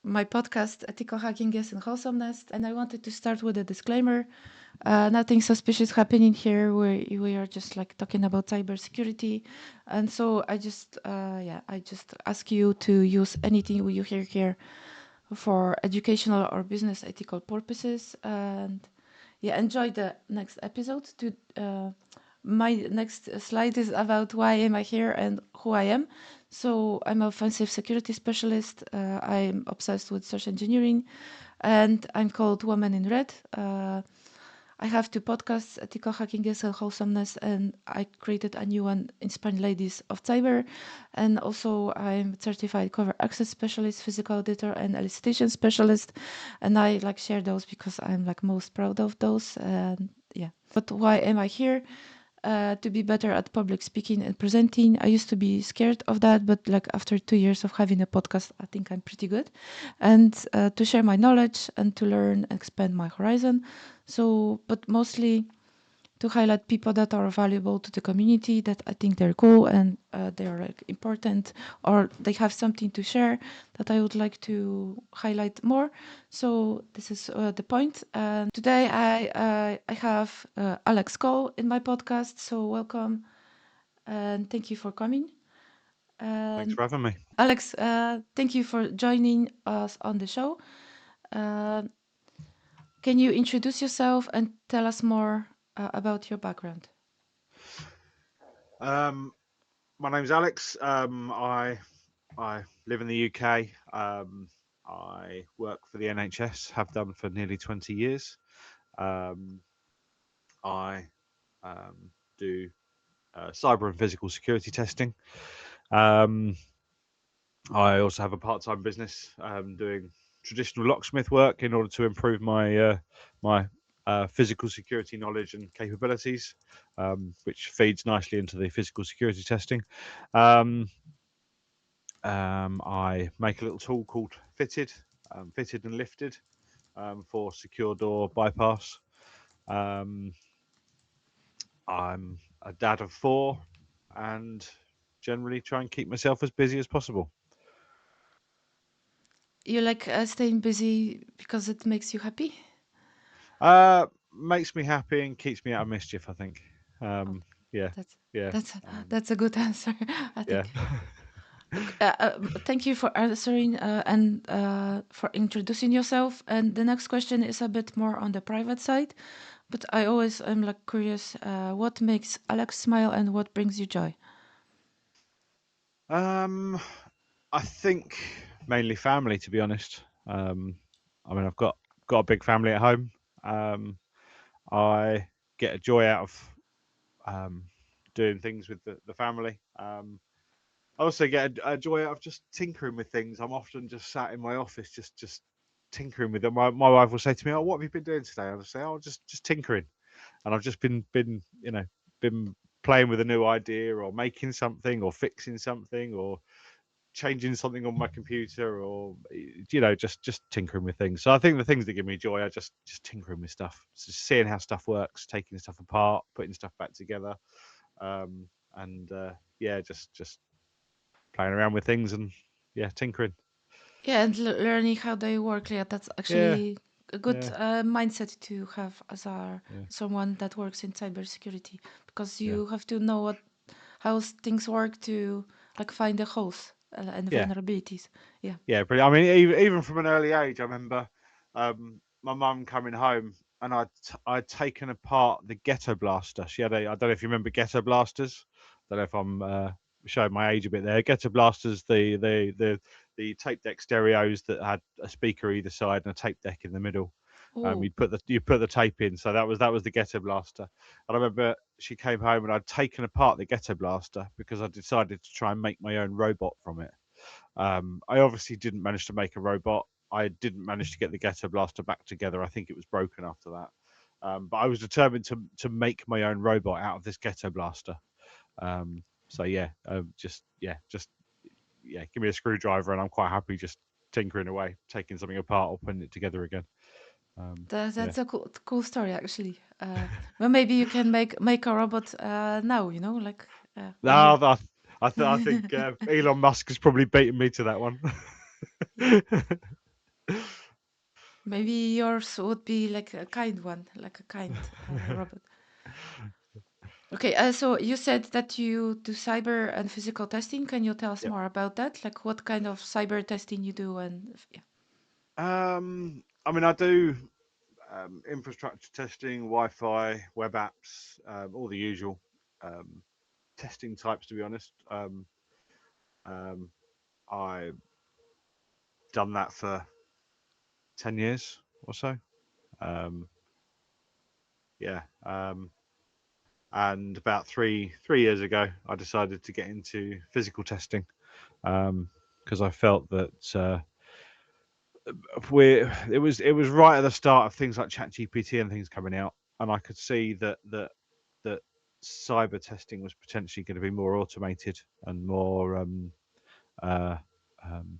my podcast, Ethical Hacking is in Wholesomeness, and I wanted to start with a disclaimer. Nothing suspicious happening here. We are just like talking about cybersecurity, and so I just ask you to use anything you hear here for educational or business ethical purposes, and yeah, enjoy the next episode. My next slide is about why am I here and who I am. So I'm an offensive security specialist. I'm obsessed with search engineering, and I'm called Woman in Red. I have two podcasts, Ethical Hacking is and Wholesomeness, and I created a new one, Inspiring Ladies of Cyber. And also I'm certified Covert access specialist, physical auditor, and elicitation specialist. And I like share those because I'm like most proud of those. And yeah. But why am I here? To be better at public speaking and presenting. I used to be scared of that, but like after 2 years of having a podcast, I think I'm pretty good. And to share my knowledge and to learn and expand my horizon. So, but mostly to highlight people that are valuable to the community, that I think they're cool and they're like important, or they have something to share that I would like to highlight more. So this is the point. And today I have Alex Cole in my podcast. So welcome and thank you for coming. Thanks And for having me. Alex, thank you for joining us on the show. Uh, can you introduce yourself and tell us more about your background? Um, my name's Alex. I live in the UK. I work for the NHS. Have done for nearly 20 years. Um, I do cyber and physical security testing. Um, I also have a part-time business doing traditional locksmith work in order to improve my physical security knowledge and capabilities, which feeds nicely into the physical security testing. Um, I make a little tool called Fitted and Lifted, for secure door bypass. Um, I'm a dad of four, and generally try and keep myself as busy as possible. You like staying busy because it makes you happy? Makes me happy and keeps me out of mischief, I think. Oh, Um, yeah, that's yeah, that's um, that's a good answer, I yeah. think. Thank you for answering and for introducing yourself. And the next question is a bit more on the private side, but I always am like curious, what makes Alex smile and what brings you joy? um, I think mainly family, to be honest. I mean, I've got a big family at home. Um, I get a joy out of um, doing things with the family. I also get a joy out of just tinkering with things. I'm often just sat in my office, just tinkering with them. My wife will say to me, "Oh, what have you been doing today?" I'll say, "Oh, just tinkering," and I've just been been playing with a new idea or making something or fixing something or changing something on my computer or just tinkering with things. So I think the things that give me joy are just tinkering with stuff, just seeing how stuff works, taking stuff apart, putting stuff back together, and yeah, just playing around with things and yeah, tinkering. Yeah, and learning how they work. Yeah, that's Yeah, actually a good yeah, mindset to have as a yeah, someone that works in cybersecurity, because yeah, you have to know how things work to like find the holes and yeah, vulnerabilities. Yeah. yeah. But I mean, even from an early age, I remember my mum coming home and I'd taken apart the ghetto blaster. She had a, I don't know if you remember ghetto blasters. I don't know if I'm showing my age a bit there. Ghetto blasters, the tape deck stereos that had a speaker either side and a tape deck in the middle. Oh. You put the tape in, so that was the ghetto blaster. And I remember she came home and I'd taken apart the ghetto blaster because I decided to try and make my own robot from it. I obviously didn't manage to make a robot. I didn't manage to get the ghetto blaster back together. I think it was broken after that. But I was determined to make my own robot out of this ghetto blaster. So yeah, just give me a screwdriver and I'm quite happy just tinkering away, taking something apart or putting it together again. Yeah. That's a cool story, actually. Well, maybe you can make a robot now. Like when No, you. I think Elon Musk has probably beaten me to that one. Maybe yours would be like a kind one, like a kind robot. Okay, so you said that you do cyber and physical testing. Can you tell us Yep. more about that? Like what kind of cyber testing you do and yeah. I mean, I do infrastructure testing, Wi-Fi, web apps, all the usual um, testing types. To be honest, um, I've done that for 10 years or so. Um, yeah, and about three years ago, I decided to get into physical testing because I felt that it was right at the start of things like ChatGPT and things coming out, and I could see that cyber testing was potentially going to be more automated and more uh, um,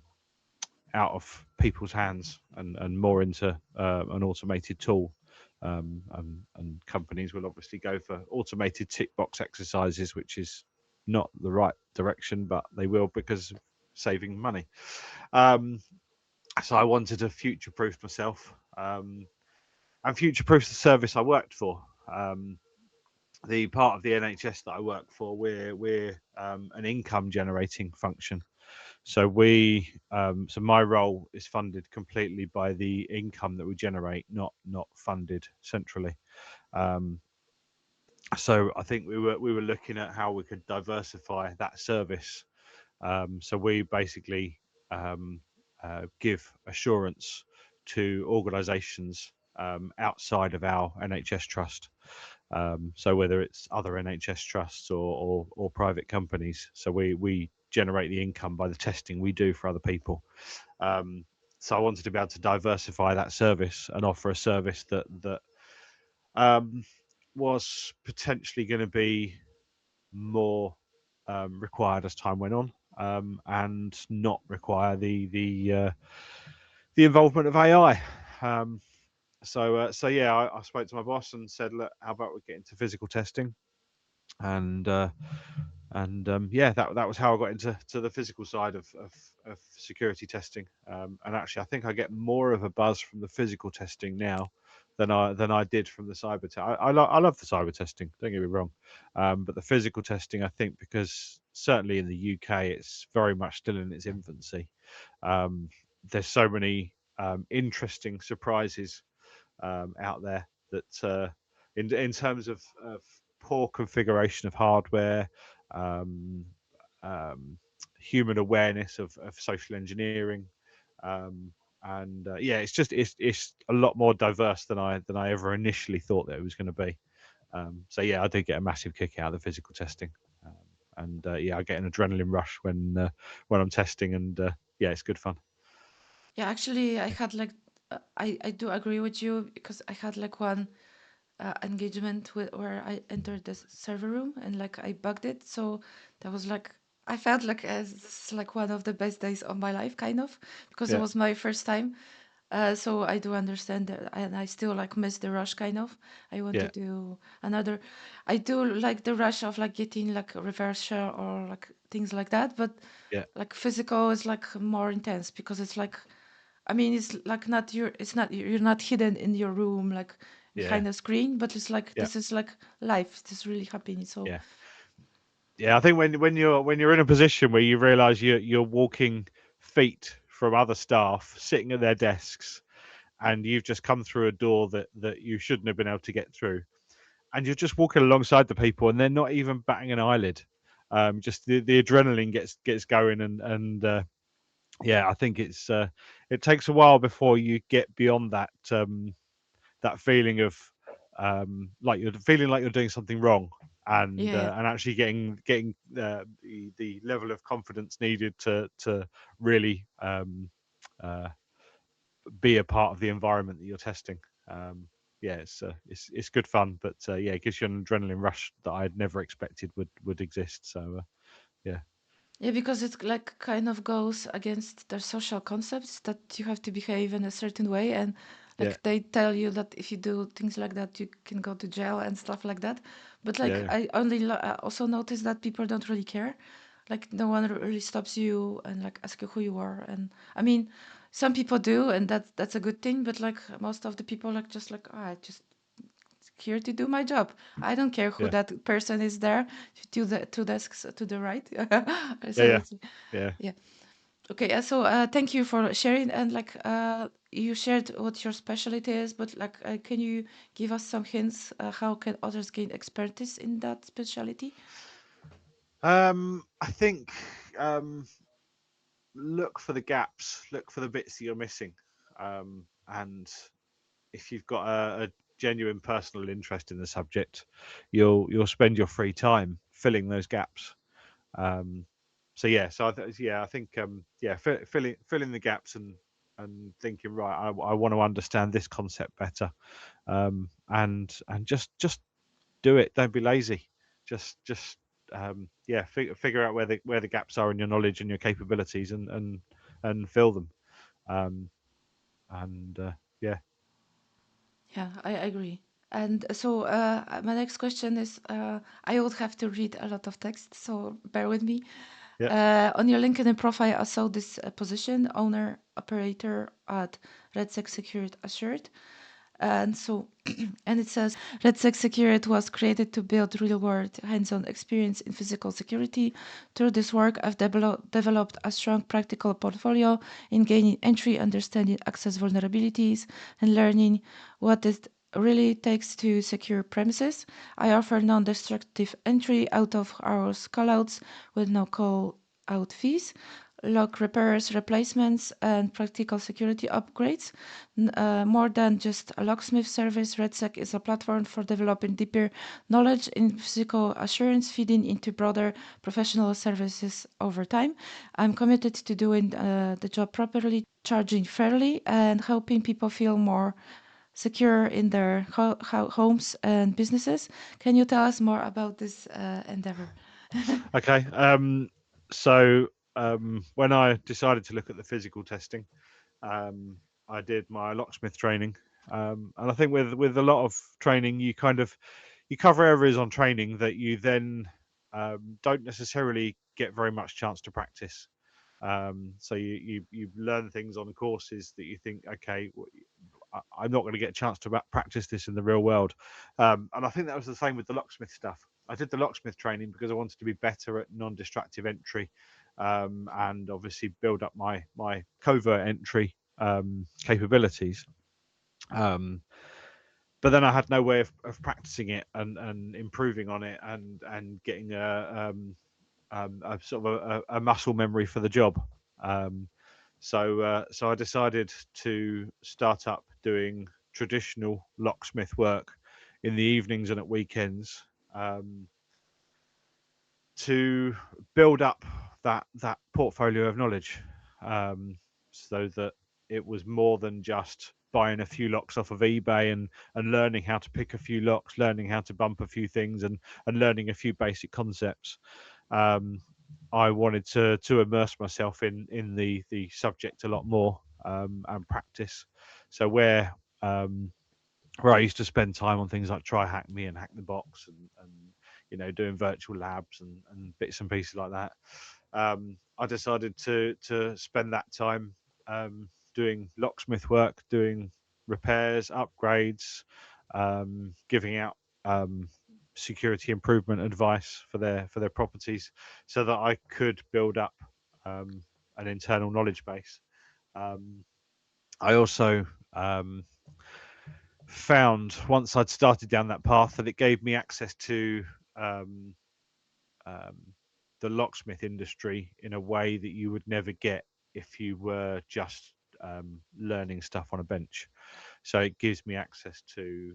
out of people's hands and more into an automated tool. And companies will obviously go for automated tick box exercises, which is not the right direction, but they will because of saving money. Um, so I wanted to future proof myself and future proof the service I worked for. The part of the NHS that I work for, we're an income generating function. So my role is funded completely by the income that we generate, not funded centrally. Um, so I think we were looking at how we could diversify that service. So we basically give assurance to organisations outside of our NHS trust. So whether it's other NHS trusts or private companies, so we generate the income by the testing we do for other people. Um, so I wanted to be able to diversify that service and offer a service that um, was potentially going to be more required as time went on, and not require the involvement of AI. Um, so yeah, I spoke to my boss and said, look, how about we get into physical testing? And yeah, that was how I got into the physical side of security testing. And actually, I think I get more of a buzz from the physical testing now than I did from the cyber. I love the cyber testing. Don't get me wrong, but the physical testing, I think, because certainly in the UK, it's very much still in its infancy. There's so many interesting surprises out there that in terms of poor configuration of hardware, um, um, human awareness of social engineering, um, and yeah, it's a lot more diverse than I ever initially thought that it was going to be. So yeah, I do get a massive kick out of the physical testing, and yeah, I get an adrenaline rush when I'm testing, and yeah, it's good fun. Yeah, actually, I had like I do agree with you because I had like one engagement with where I entered the server room and like I bugged it. So that was like I felt like this is like one of the best days of my life, kind of, because it Yeah, was my first time. So I do understand that, and I still like miss the rush, kind of. I want to yeah, do another. I do like the rush of like getting like a reverse shell or like things like that, but yeah, like physical is like more intense because it's like I mean, it's like not your, it's not you're not hidden in your room like yeah, behind a screen, but it's like yeah, this is like life. This is really happening. So yeah. Yeah, I think when you're in a position where you realise you're walking feet from other staff sitting at their desks, and you've just come through a door that you shouldn't have been able to get through, and you're just walking alongside the people, and they're not even batting an eyelid. Just the adrenaline gets going, and yeah, I think it takes a while before you get beyond that feeling of like you're feeling like you're doing something wrong, and yeah, and actually getting the level of confidence needed to really uh, be a part of the environment that you're testing. Yeah, it's good fun, but yeah, it gives you an adrenaline rush that I'd never expected would exist. So yeah, yeah, because it like kind of goes against their social concepts that you have to behave in a certain way, and yeah, like they tell you that if you do things like that, you can go to jail and stuff like that. But like yeah, I only also notice that people don't really care. Like no one really stops you and like ask you who you are, and I mean, some people do, and that's a good thing. But like most of the people, like just like, oh, I just here to do my job. I don't care who Yeah, that person is there, to the two desks to the right. yeah, So yeah, it's, yeah. yeah. Okay, so thank you for sharing, and like you shared what your specialty is, but like can you give us some hints how can others gain expertise in that specialty? I think um, look for the gaps, look for the bits that you're missing, and if you've got a genuine personal interest in the subject, you'll spend your free time filling those gaps. Um, so yeah, I think yeah, filling the gaps and thinking right, I want to understand this concept better, and just do it. Don't be lazy. Just yeah, figure out where the gaps are in your knowledge and your capabilities, and fill them. Um, and yeah, Yeah, I agree. And so my next question is, I would have to read a lot of text, so bear with me. yeah. On your LinkedIn profile, I saw this position, owner operator at RedSec Secured Assured. And so, and it says RedSec Secured was created to build real world hands on experience in physical security. Through this work, I've developed a strong practical portfolio in gaining entry, understanding access vulnerabilities, and learning what it really takes to secure premises. I offer non destructive entry out of hours callouts with no call out fees, lock repairs, replacements, and practical security upgrades. More than just a locksmith service, RedSec is a platform for developing deeper knowledge in physical assurance, feeding into broader professional services over time. I'm committed to doing the job properly, charging fairly, and helping people feel more secure in their homes and businesses. Can you tell us more about this endeavor? Okay. So when I decided to look at the physical testing, um, I did my locksmith training, and I think with a lot of training, you cover areas on training that you then don't necessarily get very much chance to practice. So you learn things on courses that you think, okay, I'm not going to get a chance to practice this in the real world. And I think that was the same with the locksmith stuff. I did the locksmith training because I wanted to be better at non-destructive entry, and obviously build up my covert entry capabilities. Um, but then I had no way of practicing it and improving on it and getting a sort of a muscle memory for the job. Um, so I decided to start up doing traditional locksmith work in the evenings and at weekends, um, to build up that portfolio of knowledge, so that it was more than just buying a few locks off of eBay and learning how to pick a few locks, learning how to bump a few things, and learning a few basic concepts. Um, I wanted to immerse myself in the subject a lot more, and practice. So where I used to spend time on things like Try Hack Me and Hack the Box, and doing virtual labs and bits and pieces like that. I decided to spend that time doing locksmith work, doing repairs, upgrades, giving out um, security improvement advice for their properties, so that I could build up um, an internal knowledge base. Um, I also found, once I'd started down that path, that it gave me access to um, um, the locksmith industry in a way that you would never get if you were just learning stuff on a bench. So it gives me access to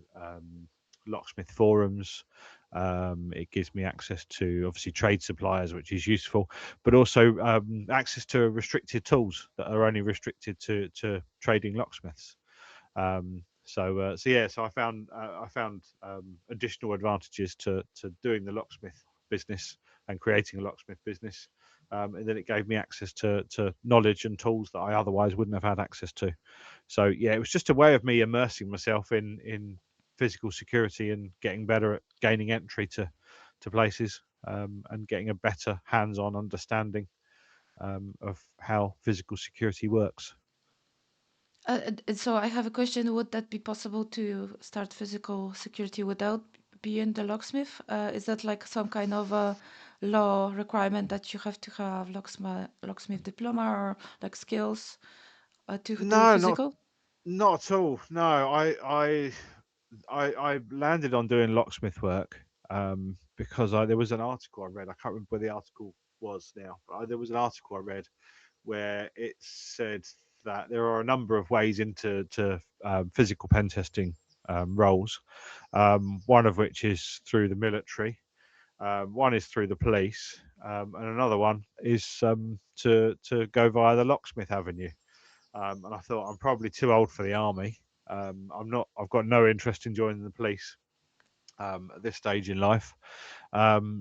locksmith forums. It gives me access to, obviously, trade suppliers, which is useful, but also access to restricted tools that are only restricted to trading locksmiths. So I found additional advantages to doing the locksmith business and creating a locksmith business, and then it gave me access to knowledge and tools that I otherwise wouldn't have had access to. So yeah, it was just a way of me immersing myself in physical security and getting better at gaining entry to places, and getting a better hands-on understanding of how physical security works. So I have a question. Would that be possible to start physical security without being the locksmith? Is that like some kind of a law requirement that you have to have locksmith diploma or like skills to do No, physical? not at all. No, I landed on doing locksmith work because there was an article I read. I can't remember where the article was now, but there was an article I read where it said that there are a number of ways into physical pen testing roles. One of which is through the military. One is through the police, and another one is to go via the locksmith avenue. And I thought I'm probably too old for the army. I'm not. I've got no interest in joining the police at this stage in life.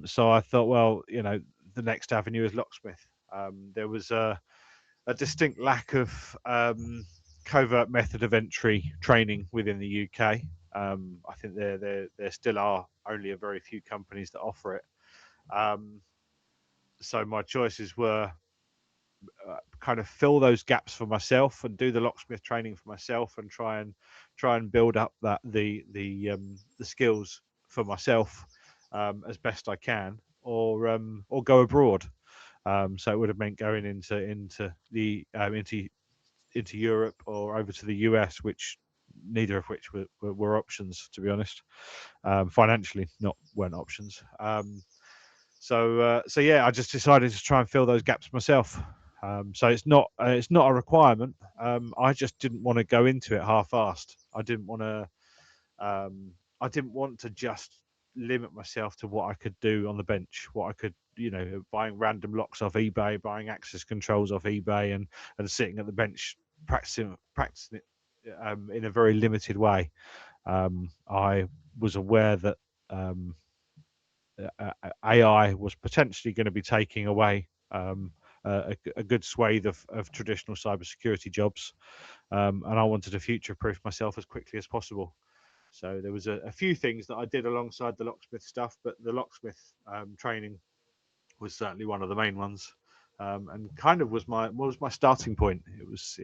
So I thought, well, the next avenue is locksmith. There was a distinct lack of covert method of entry training within the UK. I think there still are only a very few companies that offer it. Um, so my choices were kind of fill those gaps for myself and do the locksmith training for myself and try and build up the skills for myself as best I can, or go abroad. So it would have meant going into Europe or over to the US, which neither of which were options, to be honest. Financially, not weren't options. So yeah, I just decided to try and fill those gaps myself. So it's not a requirement. I just didn't want to go into it half-assed. I didn't want to just limit myself to what I could do on the bench, what I could, buying random locks off eBay, buying access controls off eBay, and sitting at the bench practicing it in a very limited way. I was aware that um, AI was potentially going to be taking away a good swathe of traditional cybersecurity jobs, and I wanted to future-proof myself as quickly as possible. So there was a few things that I did alongside the locksmith stuff, but the locksmith training was certainly one of the main ones, and kind of was my starting point. It was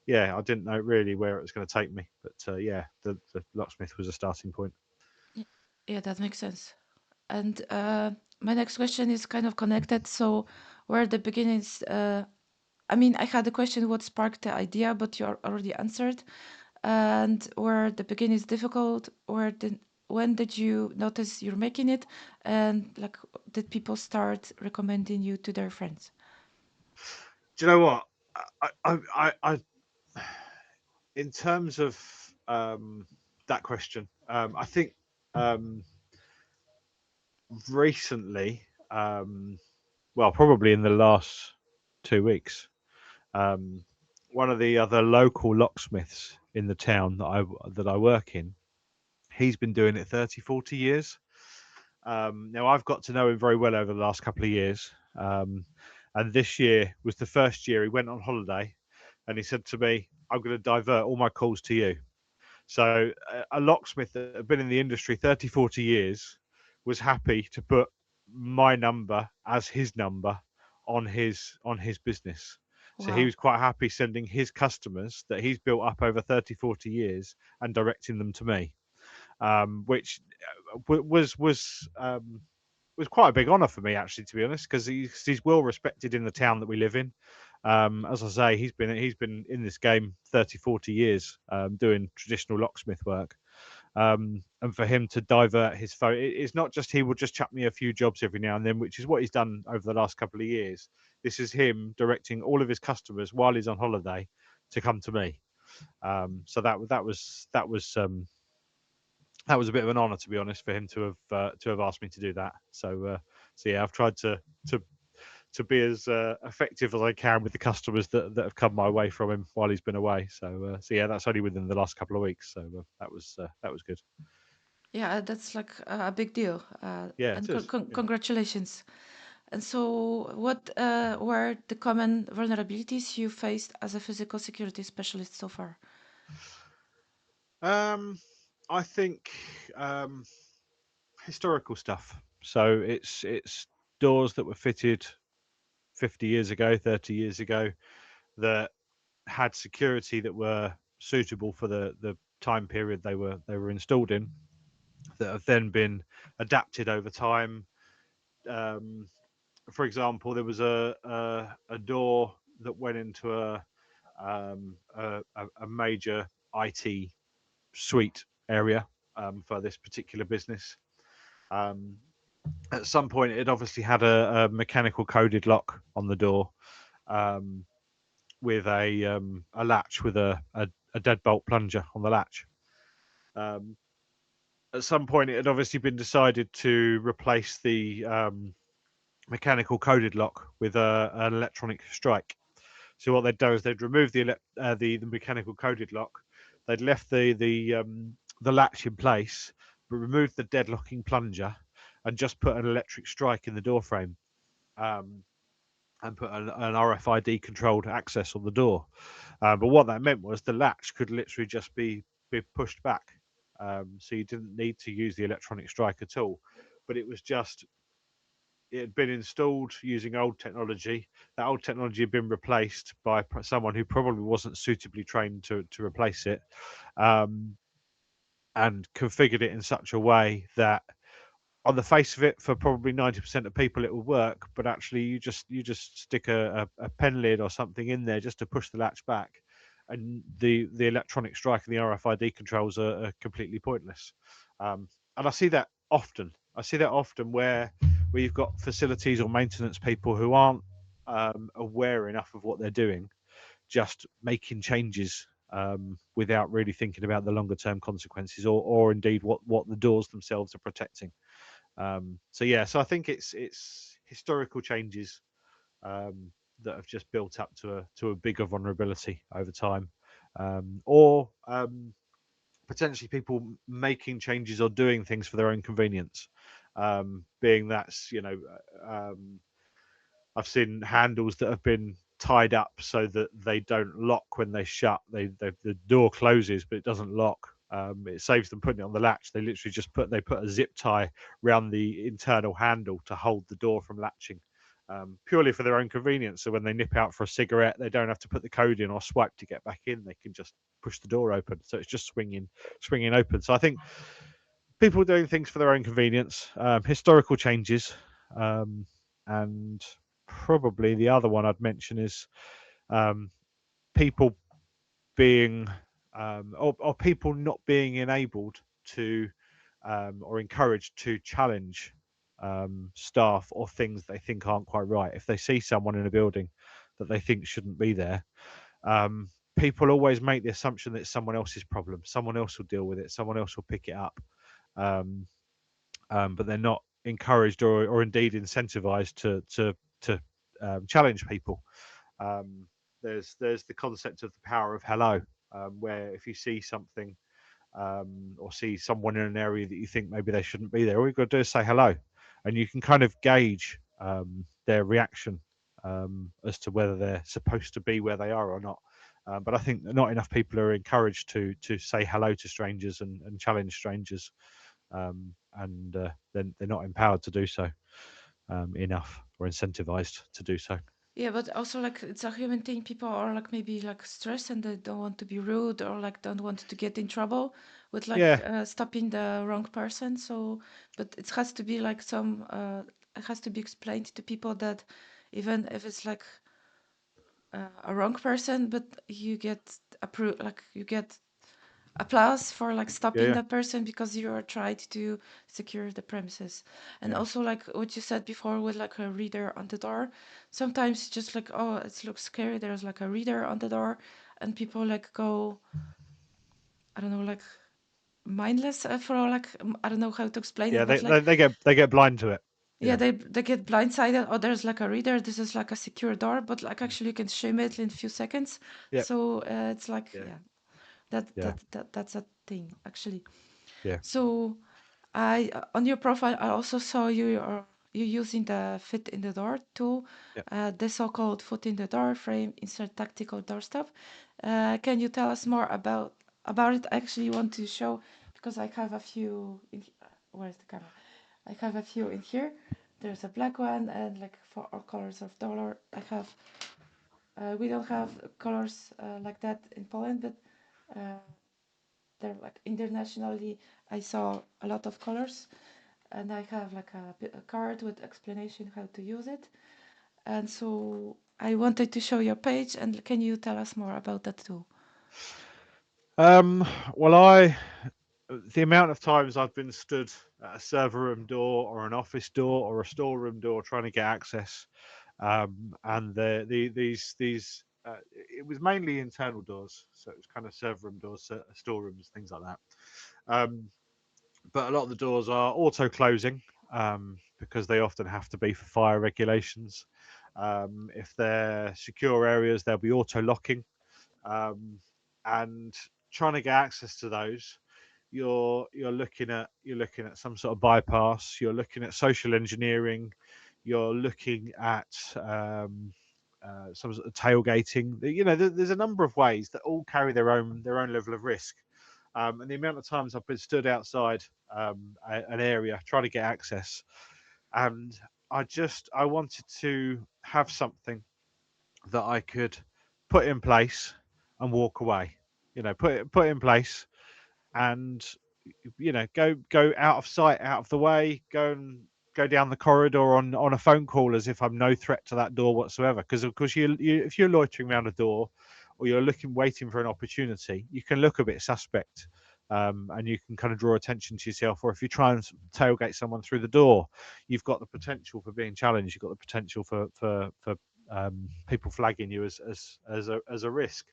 yeah, I didn't know really where it was going to take me, but yeah, the locksmith was a starting point. Y- Yeah, that makes sense. And my next question is kind of connected. So, where the beginnings? I mean, I had a question what sparked the idea, but you already answered. And where the beginning is difficult, when did you notice you're making it, and like did people start recommending you to their friends? Do you know what? I in terms of that question, I think um, recently, well, probably in the last 2 weeks, um, one of the other local locksmiths in the town that I work in, he's been doing it 30, 40 years. Now I've got to know him very well over the last couple of years, and this year was the first year he went on holiday, and he said to me, "I'm going to divert all my calls to you." So a locksmith that had been in the industry 30, 40 years was happy to put my number as his number on his business. So he Wow. was quite happy sending his customers that he's built up over 30, 40 years and directing them to me, which was quite a big honour for me, actually, to be honest, because he's well respected in the town that we live in. As I say, he's been in this game 30, 40 years, doing traditional locksmith work. And for him to divert his phone, it's not just he will just chuck me a few jobs every now and then, which is what he's done over the last couple of years. This is him directing all of his customers while he's on holiday to come to me. So that was a bit of an honour, to be honest, for him to have asked me to do that. So yeah, I've tried to be as effective as I can with the customers that have come my way from him while he's been away. So yeah, that's only within the last couple of weeks. So that was good. Yeah, that's like a big deal. Yeah, it And is. Yeah. congratulations. And so, what were the common vulnerabilities you faced as a physical security specialist so far? Um, I think um, historical stuff. So it's doors that were fitted 50 years ago, 30 years ago that had security that were suitable for the time period they were installed in, that have then been adapted over time. Um, for example, there was a door that went into a major IT suite area for this particular business. Um, at some point, it obviously had a mechanical coded lock on the door, um, with a latch with a deadbolt plunger on the latch. Um, at some point, it had obviously been decided to replace the mechanical coded lock with an electronic strike. So what they'd do is they'd remove the mechanical coded lock. They'd left the latch in place, but removed the deadlocking plunger, and just put an electric strike in the door frame, um, and put an RFID controlled access on the door. But what that meant was the latch could literally just be pushed back, so you didn't need to use the electronic strike at all. But it had been installed using old technology. That old technology had been replaced by someone who probably wasn't suitably trained to replace it, um, and configured it in such a way that, on the face of it, for probably 90% of people, it will work. But actually, you just stick a pen lid or something in there just to push the latch back, and the electronic strike and the RFID controls are completely pointless. And I see that often. I see that often where you've got facilities or maintenance people who aren't aware enough of what they're doing, just making changes without really thinking about the longer term consequences, or indeed what the doors themselves are protecting. So yeah, so I think it's historical changes that have just built up to a bigger vulnerability over time, or potentially people making changes or doing things for their own convenience. Being that's I've seen handles that have been tied up so that they don't lock when they shut. The door closes, but it doesn't lock. It saves them putting it on the latch. They literally just put a zip tie around the internal handle to hold the door from latching, purely for their own convenience. So when they nip out for a cigarette, they don't have to put the code in or swipe to get back in. They can just push the door open. So it's just swinging open. So I think people doing things for their own convenience, historical changes, um, and probably the other one I'd mention is um, people being or people not being enabled to or encouraged to challenge staff or things they think aren't quite right. If they see someone in a building that they think shouldn't be there, um, people always make the assumption that it's someone else's problem. Someone else will deal with it. Someone else will pick it up. Um, but they're not encouraged or indeed incentivized to challenge people. Um, there's the concept of the power of hello, where if you see something or see someone in an area that you think maybe they shouldn't be there, all you've got to do is say hello, and you can kind of gauge their reaction as to whether they're supposed to be where they are or not. But I think not enough people are encouraged to say hello to strangers and challenge strangers, and then they're not empowered to do so enough or incentivized to do so. Yeah, but also like it's a human thing. People are like maybe like stressed and they don't want to be rude or like don't want to get in trouble with like Yeah, stopping the wrong person. So, but it has to be like some. It has to be explained to people that even if it's like a wrong person, but you get like you get applause for like yeah, stopping yeah, that person because you are tried to secure the premises. And yeah, also like what you said before with like a reader on the door, sometimes it's just like, oh, it looks scary, there's like a reader on the door, and people like go, I don't know, like mindless for like I don't know how to explain yeah. it, They, but like they they get blind to it. yeah, Yeah, they get blindsided. Oh, there's like a reader. This is like a secure door, but like mm. actually you can shim it in a few seconds. Yeah, So it's like yeah, yeah, yeah, that's a thing actually. yeah, So I on your profile I also saw you using the fit in the door tool, yeah. the so-called foot in the door frame insert tactical doorstop. Can you tell us more about it? I actually want to show because I have a few in where's the camera? I have a few in here. There's a black one and like for all colors of dollar. I have We don't have colors like that in Poland, but uh, they're like internationally. I saw a lot of colors, and I have like a card with explanation how to use it. And so I wanted to show your page, and can you tell us more about that too? Um, well, the amount of times I've been stood at a server room door or an office door or a storeroom door trying to get access, and these it was mainly internal doors, so it was kind of server room doors, storerooms, things like that. Um, but a lot of the doors are auto closing because they often have to be for fire regulations. If they're secure areas, they'll be auto locking, um, and trying to get access to those, you're looking at some sort of bypass. You're looking at social engineering. You're looking at some sort of tailgating. There's a number of ways that all carry their own level of risk. And the amount of times I've been stood outside an area trying to get access, and I wanted to have something that I could put in place and walk away. Put in place and go out of sight, out of the way, go down the corridor on a phone call as if I'm no threat to that door whatsoever. Because of course, if you're loitering around a door or you're waiting for an opportunity, you can look a bit suspect. And you can kind of draw attention to yourself, or if you try and tailgate someone through the door, you've got the potential for being challenged. You've got the potential for people flagging you as a risk.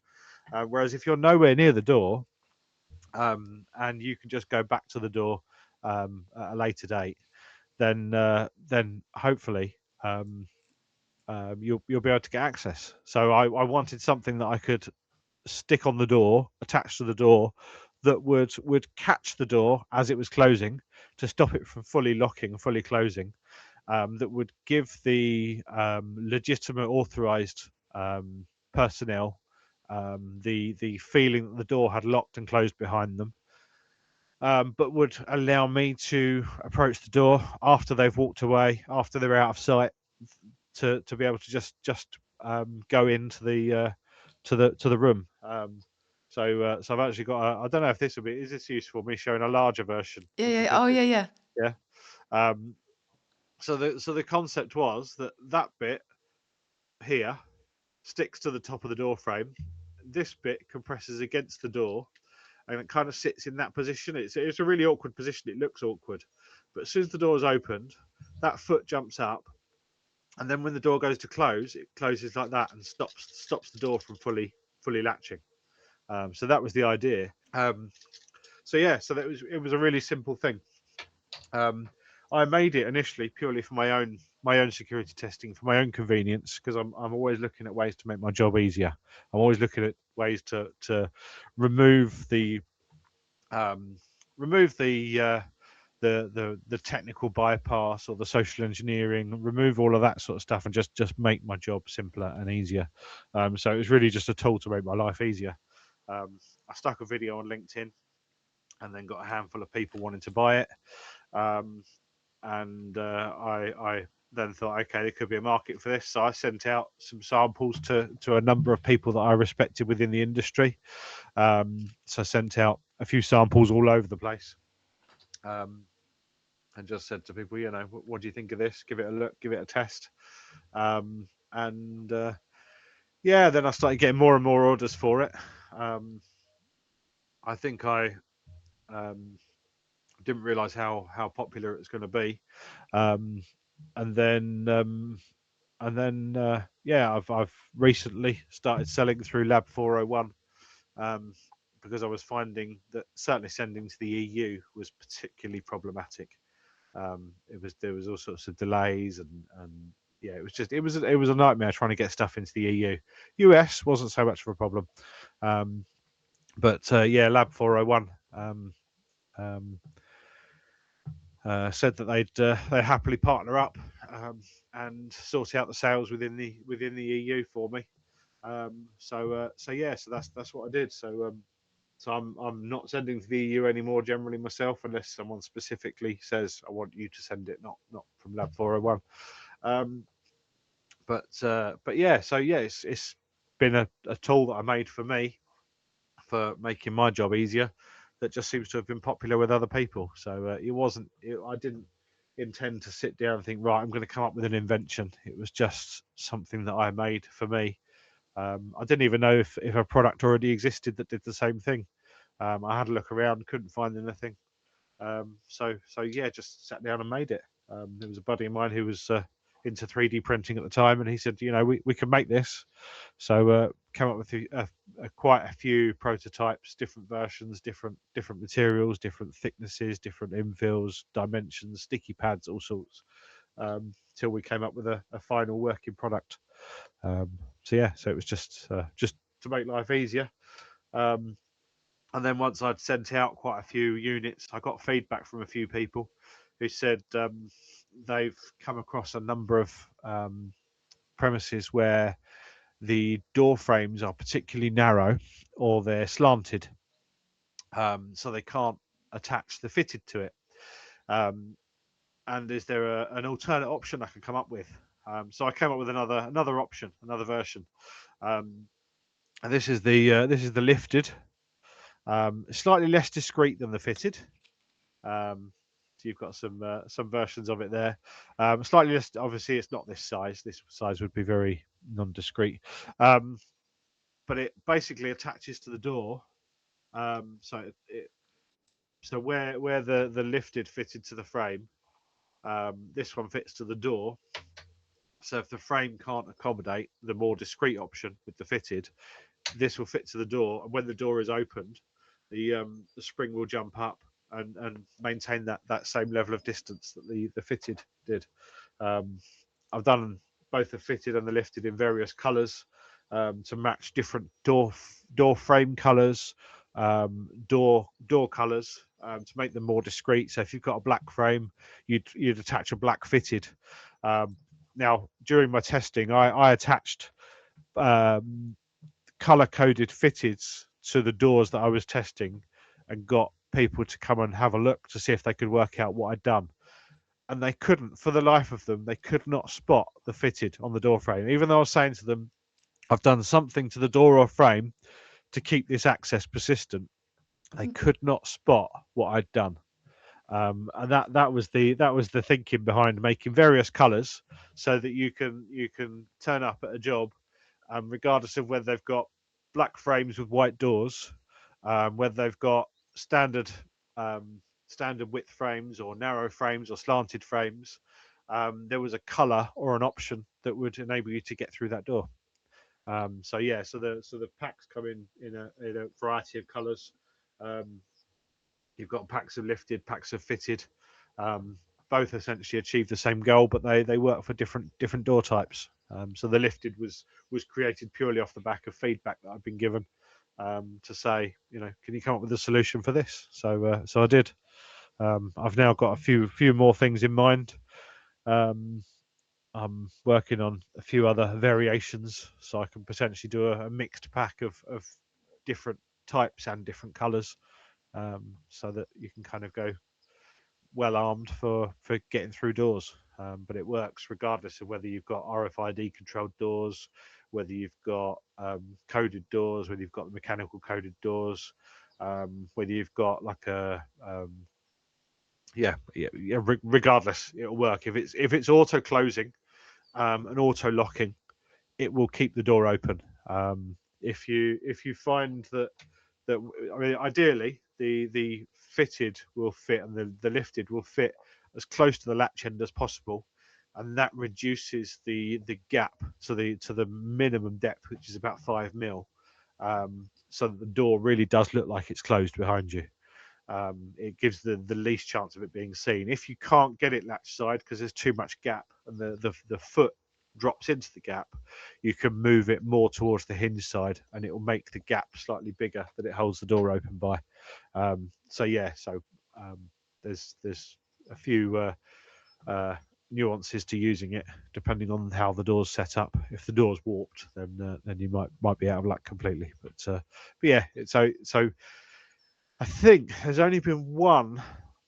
Whereas if you're nowhere near the door, and you can just go back to the door at a later date, then hopefully you'll be able to get access. So I wanted something that I could stick on the door, attached to the door, that would catch the door as it was closing to stop it from fully locking, fully closing. That would give the legitimate, authorized personnel the feeling that the door had locked and closed behind them, but would allow me to approach the door after they've walked away, after they're out of sight, to be able to just go into the room. So I've actually got I don't know if this will be, is this useful, me showing a larger version, Yeah, which is yeah. this Oh, bit, yeah, yeah. yeah. Um, so the concept was that bit here sticks to the top of the door frame. This bit compresses against the door, and it kind of sits in that position. It's a really awkward position. It looks awkward, but as soon as the door is opened, that foot jumps up, and then when the door goes to close, it closes like that and stops the door from fully latching. So that was the idea. So it was a really simple thing. Um, I made it initially purely for my own security testing, for my own convenience, because I'm always looking at ways to make my job easier. I'm always looking at ways to remove the um, remove the technical bypass or the social engineering, remove all of that sort of stuff, and just make my job simpler and easier. So it was really just a tool to make my life easier. I stuck a video on LinkedIn, and then got a handful of people wanting to buy it. Um, and I then thought, okay, there could be a market for this. So I sent out some samples to a number of people that I respected within the industry. So I sent out a few samples all over the place, um, and just said to people, what do you think of this? Give it a look, give it a test. And yeah, then I started getting more and more orders for it. I think I um, didn't realize how popular it was going to be. Um, and then yeah, I've recently started selling through Lab 401, um, because I was finding that certainly sending to the EU was particularly problematic. There was all sorts of delays, and yeah, it was a nightmare trying to get stuff into the EU. US wasn't so much of a problem, um, but yeah, Lab 401 um, said that they'd happily partner up, and sort out the sales within the EU for me. So yeah, so that's what I did. So I'm not sending to the EU anymore generally myself, unless someone specifically says I want you to send it, not from Lab 401. Um, but yeah, so yeah, it's been a tool that I made for me for making my job easier that just seems to have been popular with other people. So it wasn't. I didn't intend to sit down and think, right, I'm going to come up with an invention. It was just something that I made for me. I didn't even know if a product already existed that did the same thing. I had a look around, couldn't find anything. So yeah, just sat down and made it. There was a buddy of mine who was into 3D printing at the time, and he said, we can make this. So came up with quite a few prototypes, different versions, different materials, different thicknesses, different infills, dimensions, sticky pads, all sorts, till we came up with a final working product. So yeah, so it was just to make life easier. Um, and then once I'd sent out quite a few units, I got feedback from a few people who said they've come across a number of premises where the door frames are particularly narrow or they're slanted, so they can't attach the fitted to it. And is there an alternate option I can come up with? So I came up with another option, another version, and this is the lifted. Slightly less discreet than the fitted. So you've got some versions of it there. Slightly less. Obviously, it's not this size. This size would be very non-discreet. But it basically attaches to the door. So where the lifted fitted to the frame, this one fits to the door. So if the frame can't accommodate the more discreet option with the fitted, this will fit to the door, and when the door is opened, the spring will jump up and maintain that same level of distance that the fitted did. I've done both the fitted and the lifted in various colours to match different door frame colours, door colours, to make them more discreet. So if you've got a black frame, you'd attach a black fitted. Now during my testing, I attached color coded fitteds to the doors that I was testing and got people to come and have a look to see if they could work out what I'd done. And they couldn't, for the life of them, they could not spot the fitted on the door frame. Even though I was saying to them, I've done something to the door or frame to keep this access persistent, they could not spot what I'd done. And that was the thinking behind making various colours so that you can turn up at a job, regardless of whether they've got black frames with white doors, whether they've got standard width frames or narrow frames or slanted frames. There was a colour or an option that would enable you to get through that door. So yeah, so the packs come in a variety of colours. You've got packs of lifted, packs of fitted. Both essentially achieve the same goal, but they work for different door types. So the lifted was created purely off the back of feedback that I've been given, to say, can you come up with a solution for this? So I did. I've now got a few more things in mind. I'm working on a few other variations, so I can potentially do a mixed pack of different types and different colours, so that you can kind of go well armed for getting through doors. But it works regardless of whether you've got RFID controlled doors, whether you've got coded doors, whether you've got the mechanical coded doors, whether you've got like a regardless, it'll work. If it's auto closing and auto locking, it will keep the door open. If you find that I mean, ideally the fitted will fit and the lifted will fit as close to the latch end as possible, and that reduces the gap to the minimum depth, which is about 5 mil, so that the door really does look like it's closed behind you. It gives the least chance of it being seen. If you can't get it latch side because there's too much gap and the foot drops into the gap, you can move it more towards the hinge side and it will make the gap slightly bigger that it holds the door open by. So there's a few nuances to using it depending on how the door's set up. If the door's warped, then you might be out of luck completely. But yeah, so I think there's only been one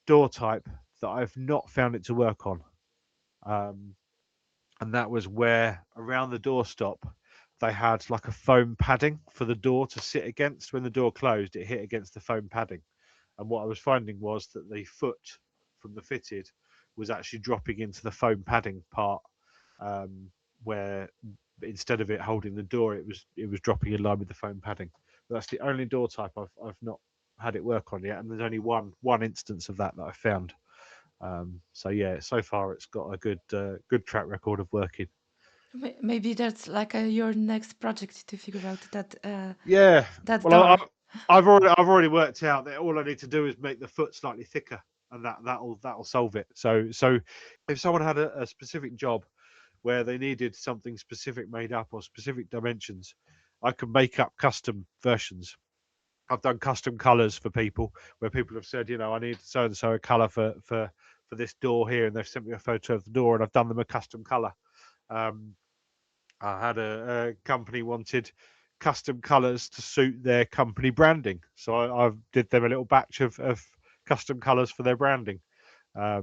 door type that I've not found it to work on. And that was where around the doorstop they had like a foam padding for the door to sit against. When the door closed, it hit against the foam padding. And what I was finding was that the foot from the fitted was actually dropping into the foam padding part, where instead of it holding the door, it was dropping in line with the foam padding. But that's the only door type I've not had it work on yet, and there's only one instance of that I found. So yeah, so far it's got a good track record of working. Maybe that's like your next project to figure out Yeah, that well, door. I've already worked out that all I need to do is make the foot slightly thicker, and that'll solve it. So if someone had a specific job where they needed something specific made up or specific dimensions, I can make up custom versions. I've done custom colors for people where people have said, I need so and so a color for this door here, and they've sent me a photo of the door, and I've done them a custom color. Um, I had a company wanted custom colors to suit their company branding, so I did them a little batch of custom colors for their branding. Yeah,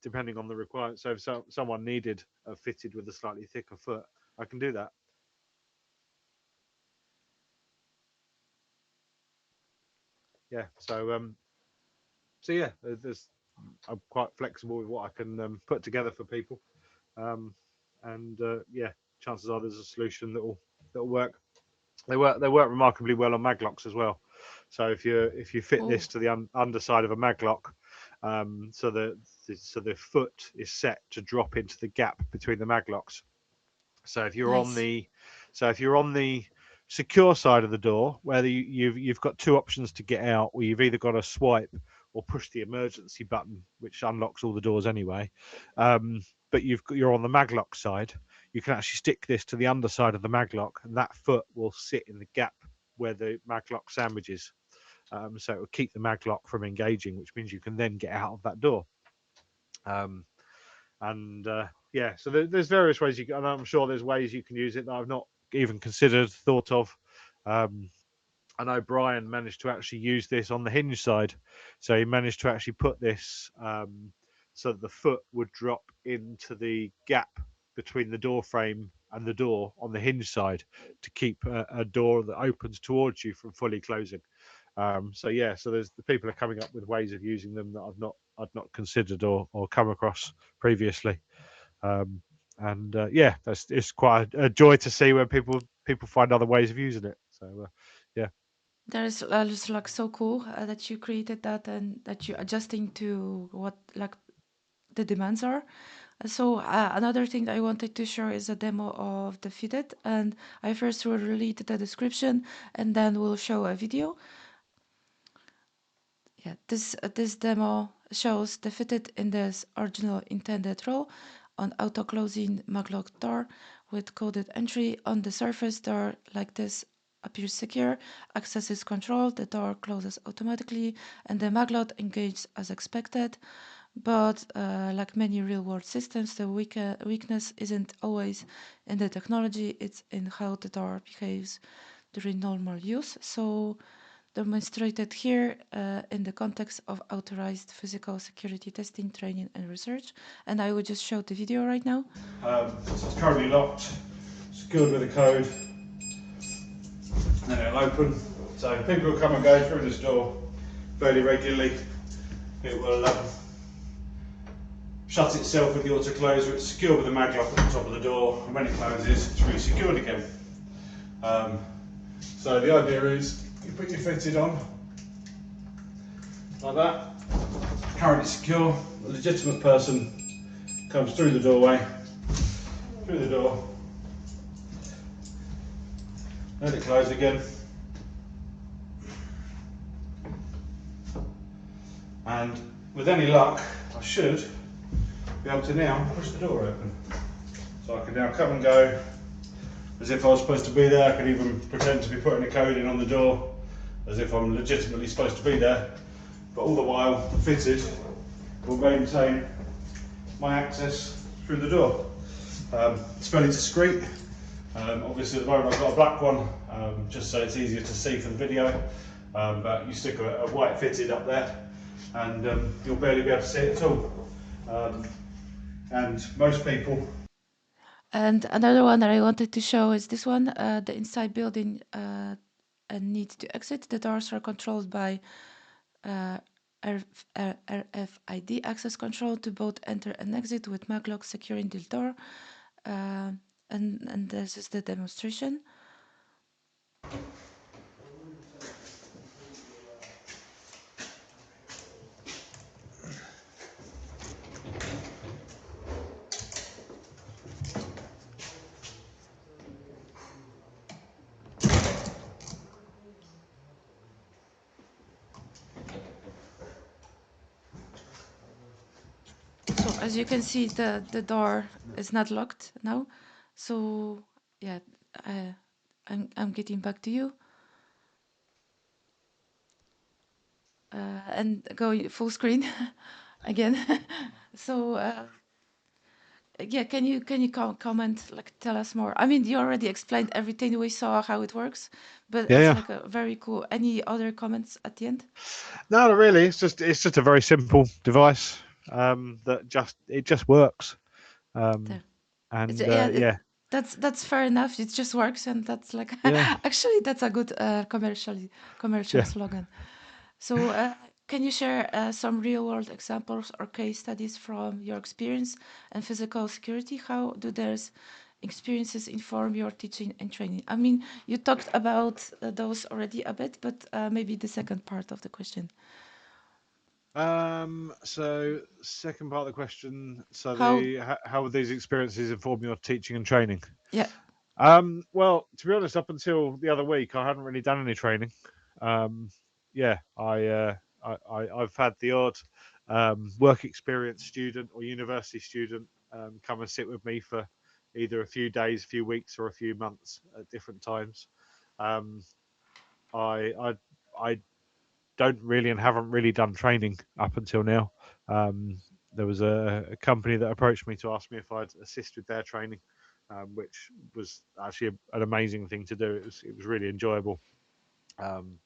depending on the requirement. So if someone needed a fitted with a slightly thicker foot, I can do that. Yeah. So yeah, I'm quite flexible with what I can put together for people, and yeah, chances are there's a solution that'll work. They work remarkably well on maglocks as well. So if you fit this to the underside of a maglock, so the foot is set to drop into the gap between the maglocks. So if you're on Nice. the secure side of the door, where you've got two options to get out, or you've either got to swipe or push the emergency button, which unlocks all the doors anyway. But you're on the maglock side. You can actually stick this to the underside of the maglock, and that foot will sit in the gap where the maglock sandwiches. So it will keep the maglock from engaging, which means you can then get out of that door. And yeah, so there's various ways and I'm sure there's ways you can use it that I've not even thought of. I know Brian managed to actually use this on the hinge side, so he managed to actually put this so that the foot would drop into the gap between the door frame and the door on the hinge side to keep a door that opens towards you from fully closing. So yeah, so there's the people are coming up with ways of using them that I'd not considered or come across previously. And yeah, it's quite a joy to see when people find other ways of using it. So yeah. That is just like so cool that you created that and that you adjusting to what like the demands are. So another thing I wanted to show is a demo of the fitted, and I first will read the description and then we'll show a video. Yeah, this demo shows the fitted in this original intended role on auto closing maglock door with coded entry on the surface door like this appears secure, access is controlled, the door closes automatically, and the maglock engages as expected. But like many real-world systems, the weakness isn't always in the technology, it's in how the door behaves during normal use. So demonstrated here in the context of authorized physical security testing, training, and research. And I will just show the video right now. So it's currently locked, secured with a code, and it'll open. So people will come and go through this door fairly regularly. It will shut itself with the auto closer. It's secured with a maglock at the top of the door, and when it closes, it's re-secured again. So the idea is you put your fitted on like that, currently secure. A legitimate person comes through the doorway, through the door, let it close again, and with any luck, I should be able to now push the door open. So I can now come and go as if I was supposed to be there. I can even pretend to be putting a code in on the door as if I'm legitimately supposed to be there, but all the while the fitted will maintain my access through the door. It's fairly discreet. Obviously at the moment I've got a black one, just so it's easier to see for the video, but you stick a white fitted up there and you'll barely be able to see it at all. And most people And another one that I wanted to show is this one, the inside building and need to exit. The doors are controlled by uh, RFID access control to both enter and exit with maglock securing the door. Uh, and this is the demonstration. So as you can see, the door is not locked now. So yeah, uh, I'm getting back to you. And go full screen again. So yeah, can you comment, like tell us more? I mean, you already explained everything. We saw how it works, but Yeah, it's yeah. like a very cool. Any other comments at the end? No, not really. It's just a very simple device that just works. Um, There. It's and yeah. yeah, That's fair enough. It just works, and that's like yeah, actually that's a good commercial yeah. slogan. So, can you share some real world examples or case studies from your experience and physical security? How do those experiences inform your teaching and training? I mean, you talked about those already a bit, but maybe the second part of the question. So second part of the question. So How, how would these experiences inform your teaching and training? yeah, Well, to be honest, up until the other week, I hadn't really done any training. Um, yeah, I've had the odd work experience student or university student come and sit with me for either a few days, a few weeks, or a few months at different times. Um, I I I don't really and haven't really done training up until now. Um, there was a company that approached me to ask me if I'd assist with their training, which was actually an amazing thing to do. It was really enjoyable, um,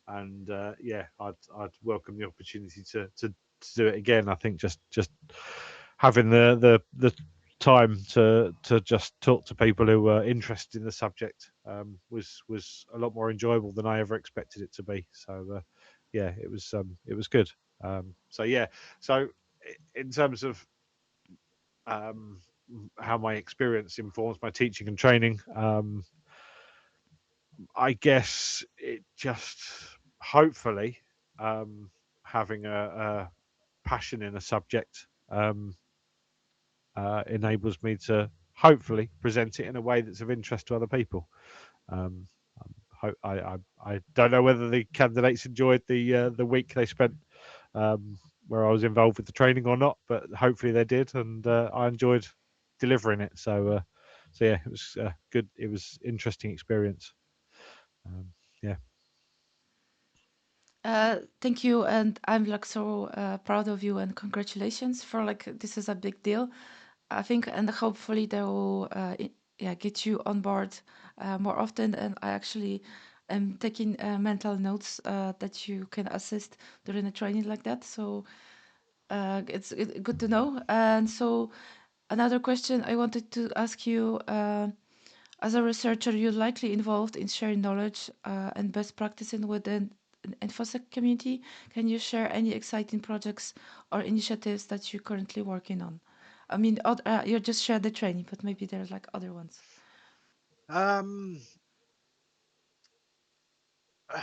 and yeah, I'd welcome the opportunity to do it again. I think just having the time to just talk to people who were interested in the subject was a lot more enjoyable than I ever expected it to be. So yeah, it was good. So yeah, so in terms of um, how my experience informs my teaching and training, I guess it just hopefully having a passion in a subject enables me to hopefully present it in a way that's of interest to other people. Um, I don't know whether the candidates enjoyed the week they spent um, where I was involved with the training or not, but hopefully they did, and I enjoyed delivering it. So yeah, it was good. It was interesting experience. Um, yeah. thank you, and I'm like so proud of you and congratulations for like this is a big deal. I think, and hopefully they will, yeah, get you on board more often. And I actually am taking mental notes that you can assist during a training like that. So it's good to know. And so another question I wanted to ask you. As a researcher, you're likely involved in sharing knowledge and best practicing within an InfoSec community. Can you share any exciting projects or initiatives that you're currently working on? I mean, you just shared the training, but maybe there's like other ones. Um, I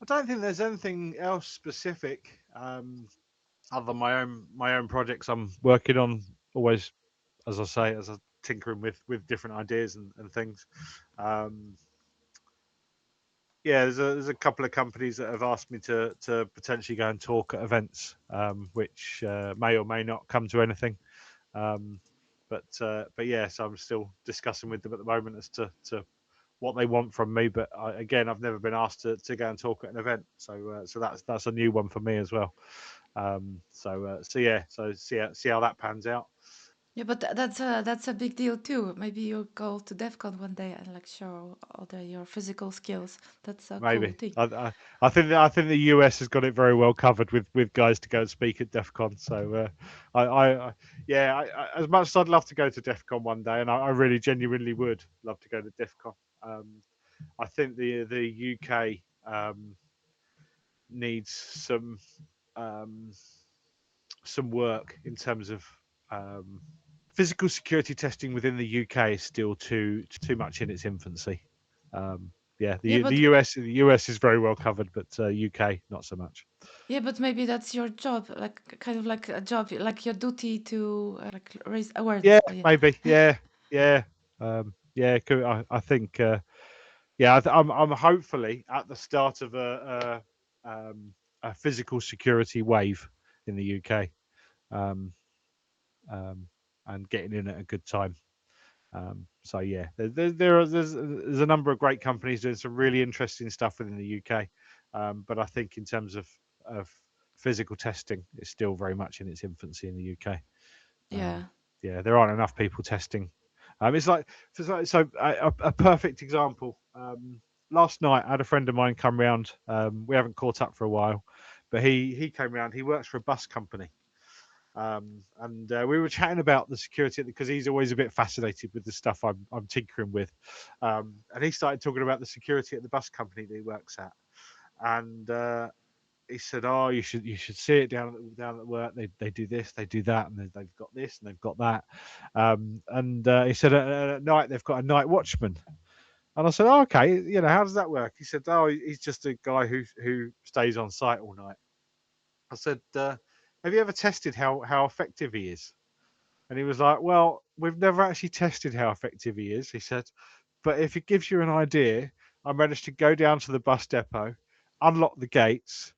don't think there's anything else specific other than my own projects I'm working on. Always, as I say, as I tinkering with different ideas and things. Um, yeah, there's a couple of companies that have asked me to potentially go and talk at events, which may or may not come to anything. Um, but yeah, so I'm still discussing with them at the moment as to what they want from me. But again, I've never been asked to go and talk at an event, so that's a new one for me as well. So yeah, so see how that pans out. Yeah, but that's a big deal too. Maybe you'll go to DEF CON one day and like show all your physical skills. That's a cool Maybe. thing. I think the US has got it very well covered with guys to go and speak at DEF CON. So yeah, as much as I'd love to go to DEF CON one day, and I really genuinely would love to go to DEF CON. I think the UK needs um, some work in terms of um, physical security testing within the UK is still too much in its infancy. Yeah, Yeah, the US is very well covered, but UK not so much. but maybe that's your job, like kind of like a job, like your duty to like raise Yeah, awareness. Yeah, maybe. Yeah. Yeah. I think. Yeah, I'm hopefully at the start of a physical security wave in the UK, um, um, and getting in at a good time. So yeah, there's a number of great companies doing some really interesting stuff within the UK, but I think in terms of physical testing, it's still very much in its infancy in the UK. Um, yeah. yeah, there aren't enough people testing. It's like a perfect example. Last night, I had a friend of mine come round. We haven't caught up for a while, but he came round. He works for a bus company, and we were chatting about the security because he's always a bit fascinated with the stuff I'm tinkering with, and he started talking about the security at the bus company that he works at, and he said, "Oh, you should see it down at work. They do this, they do that, and they've got this and they've got that." And he said, at night they've got a night watchman. And I said, "Oh, okay. How does that work?" He said, "Oh, he's just a guy who stays on site all night." I said, "Have you ever tested how effective he is?" And he was like, "Well, we've never actually tested how effective he is." He said, "But if it gives you an idea, I managed to go down to the bus depot, unlock the gates,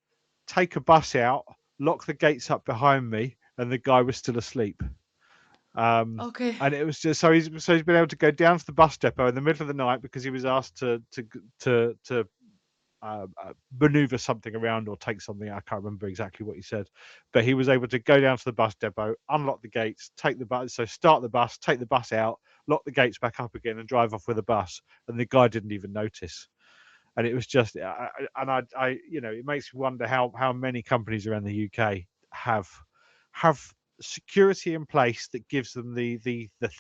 take a bus out, lock the gates up behind me, and the guy was still asleep." Um, Okay. and it was just so he's been able to go down to the bus depot in the middle of the night because he was asked to maneuver something around or take something. I can't remember exactly what he said, but he was able to go down to the bus depot, unlock the gates, take the bus, so start the bus, take the bus out, lock the gates back up again, and drive off with a bus. And the guy didn't even notice. And it was just, it makes me wonder how many companies around the UK have security in place that gives them the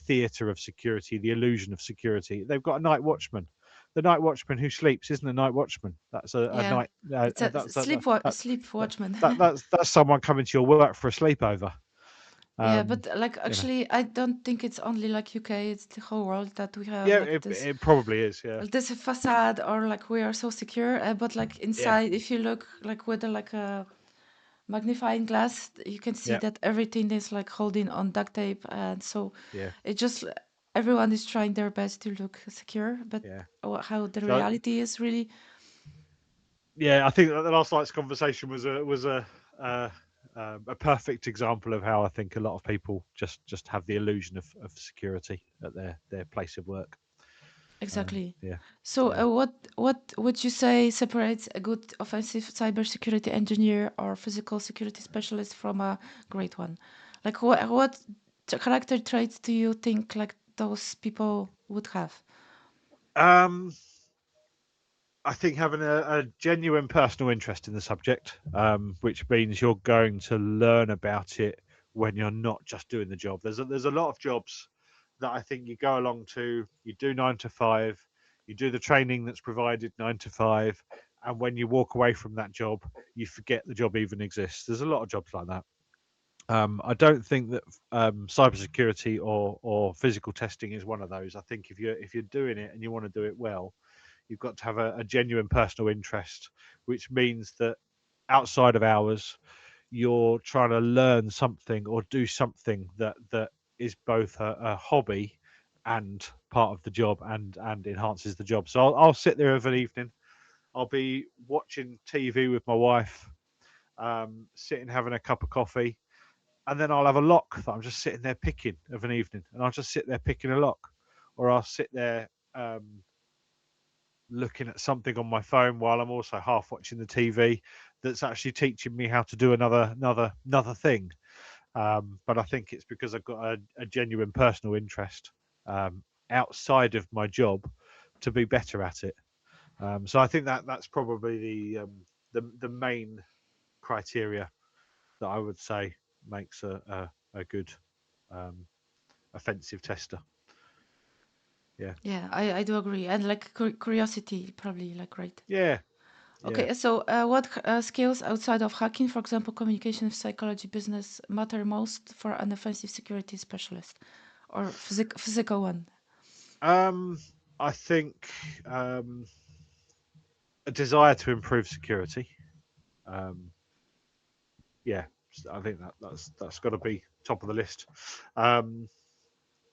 theatre of security, the illusion of security. They've got a night watchman. The night watchman who sleeps isn't a night watchman. That's a Yeah, night. it's a sleep That, watchman. that's someone coming to your work for a sleepover. Yeah, Um, but like you know. actually, I don't think it's only like UK. It's the whole world that we have Yeah, like it probably is. Yeah, this facade, or like we are so secure, but like yeah, inside, if you look like with like a magnifying glass, you can see yeah, that everything is like holding on duct tape, and so yeah, it just everyone is trying their best to look secure, but yeah. how the So reality is really. yeah, I think that the last night's conversation uh, a perfect example of how I think a lot of people just have the illusion of security at their place of work. Exactly. Yeah, So, yeah. what would you say separates a good offensive cybersecurity engineer or physical security specialist from a great one? Like, what character traits do you think like those people would have? Um, I think having a genuine personal interest in the subject, which means you're going to learn about it when you're not just doing the job. There's a lot of jobs that I think you go along to, you do 9 to 5, you do the training that's provided 9 to 5, and when you walk away from that job, you forget the job even exists. There's a lot of jobs like that. I don't think that cybersecurity or physical testing is one of those. I think if you're doing it and you want to do it well, you've got to have a genuine personal interest, which means that outside of hours, you're trying to learn something or do something that is both a hobby and part of the job and enhances the job. So I'll sit there of an evening. I'll be watching TV with my wife, sitting having a cup of coffee, and then I'll have a lock that I'm just sitting there picking of an evening, and I'll just sit there picking a lock, or I'll sit there looking at something on my phone while I'm also half watching the TV that's actually teaching me how to do another thing. But I think it's because I've got a genuine personal interest outside of my job to be better at it. So I think that's probably the main criteria that I would say makes a good um, offensive tester. Yeah, Yeah, I do agree. And like curiosity, probably like right. yeah, yeah. Okay, so what skills outside of hacking, for example, communication, psychology, business, matter most for an offensive security specialist or physical one? Um, I think um, a desire to improve security. Um, yeah, I think that's got to be top of the list. Um,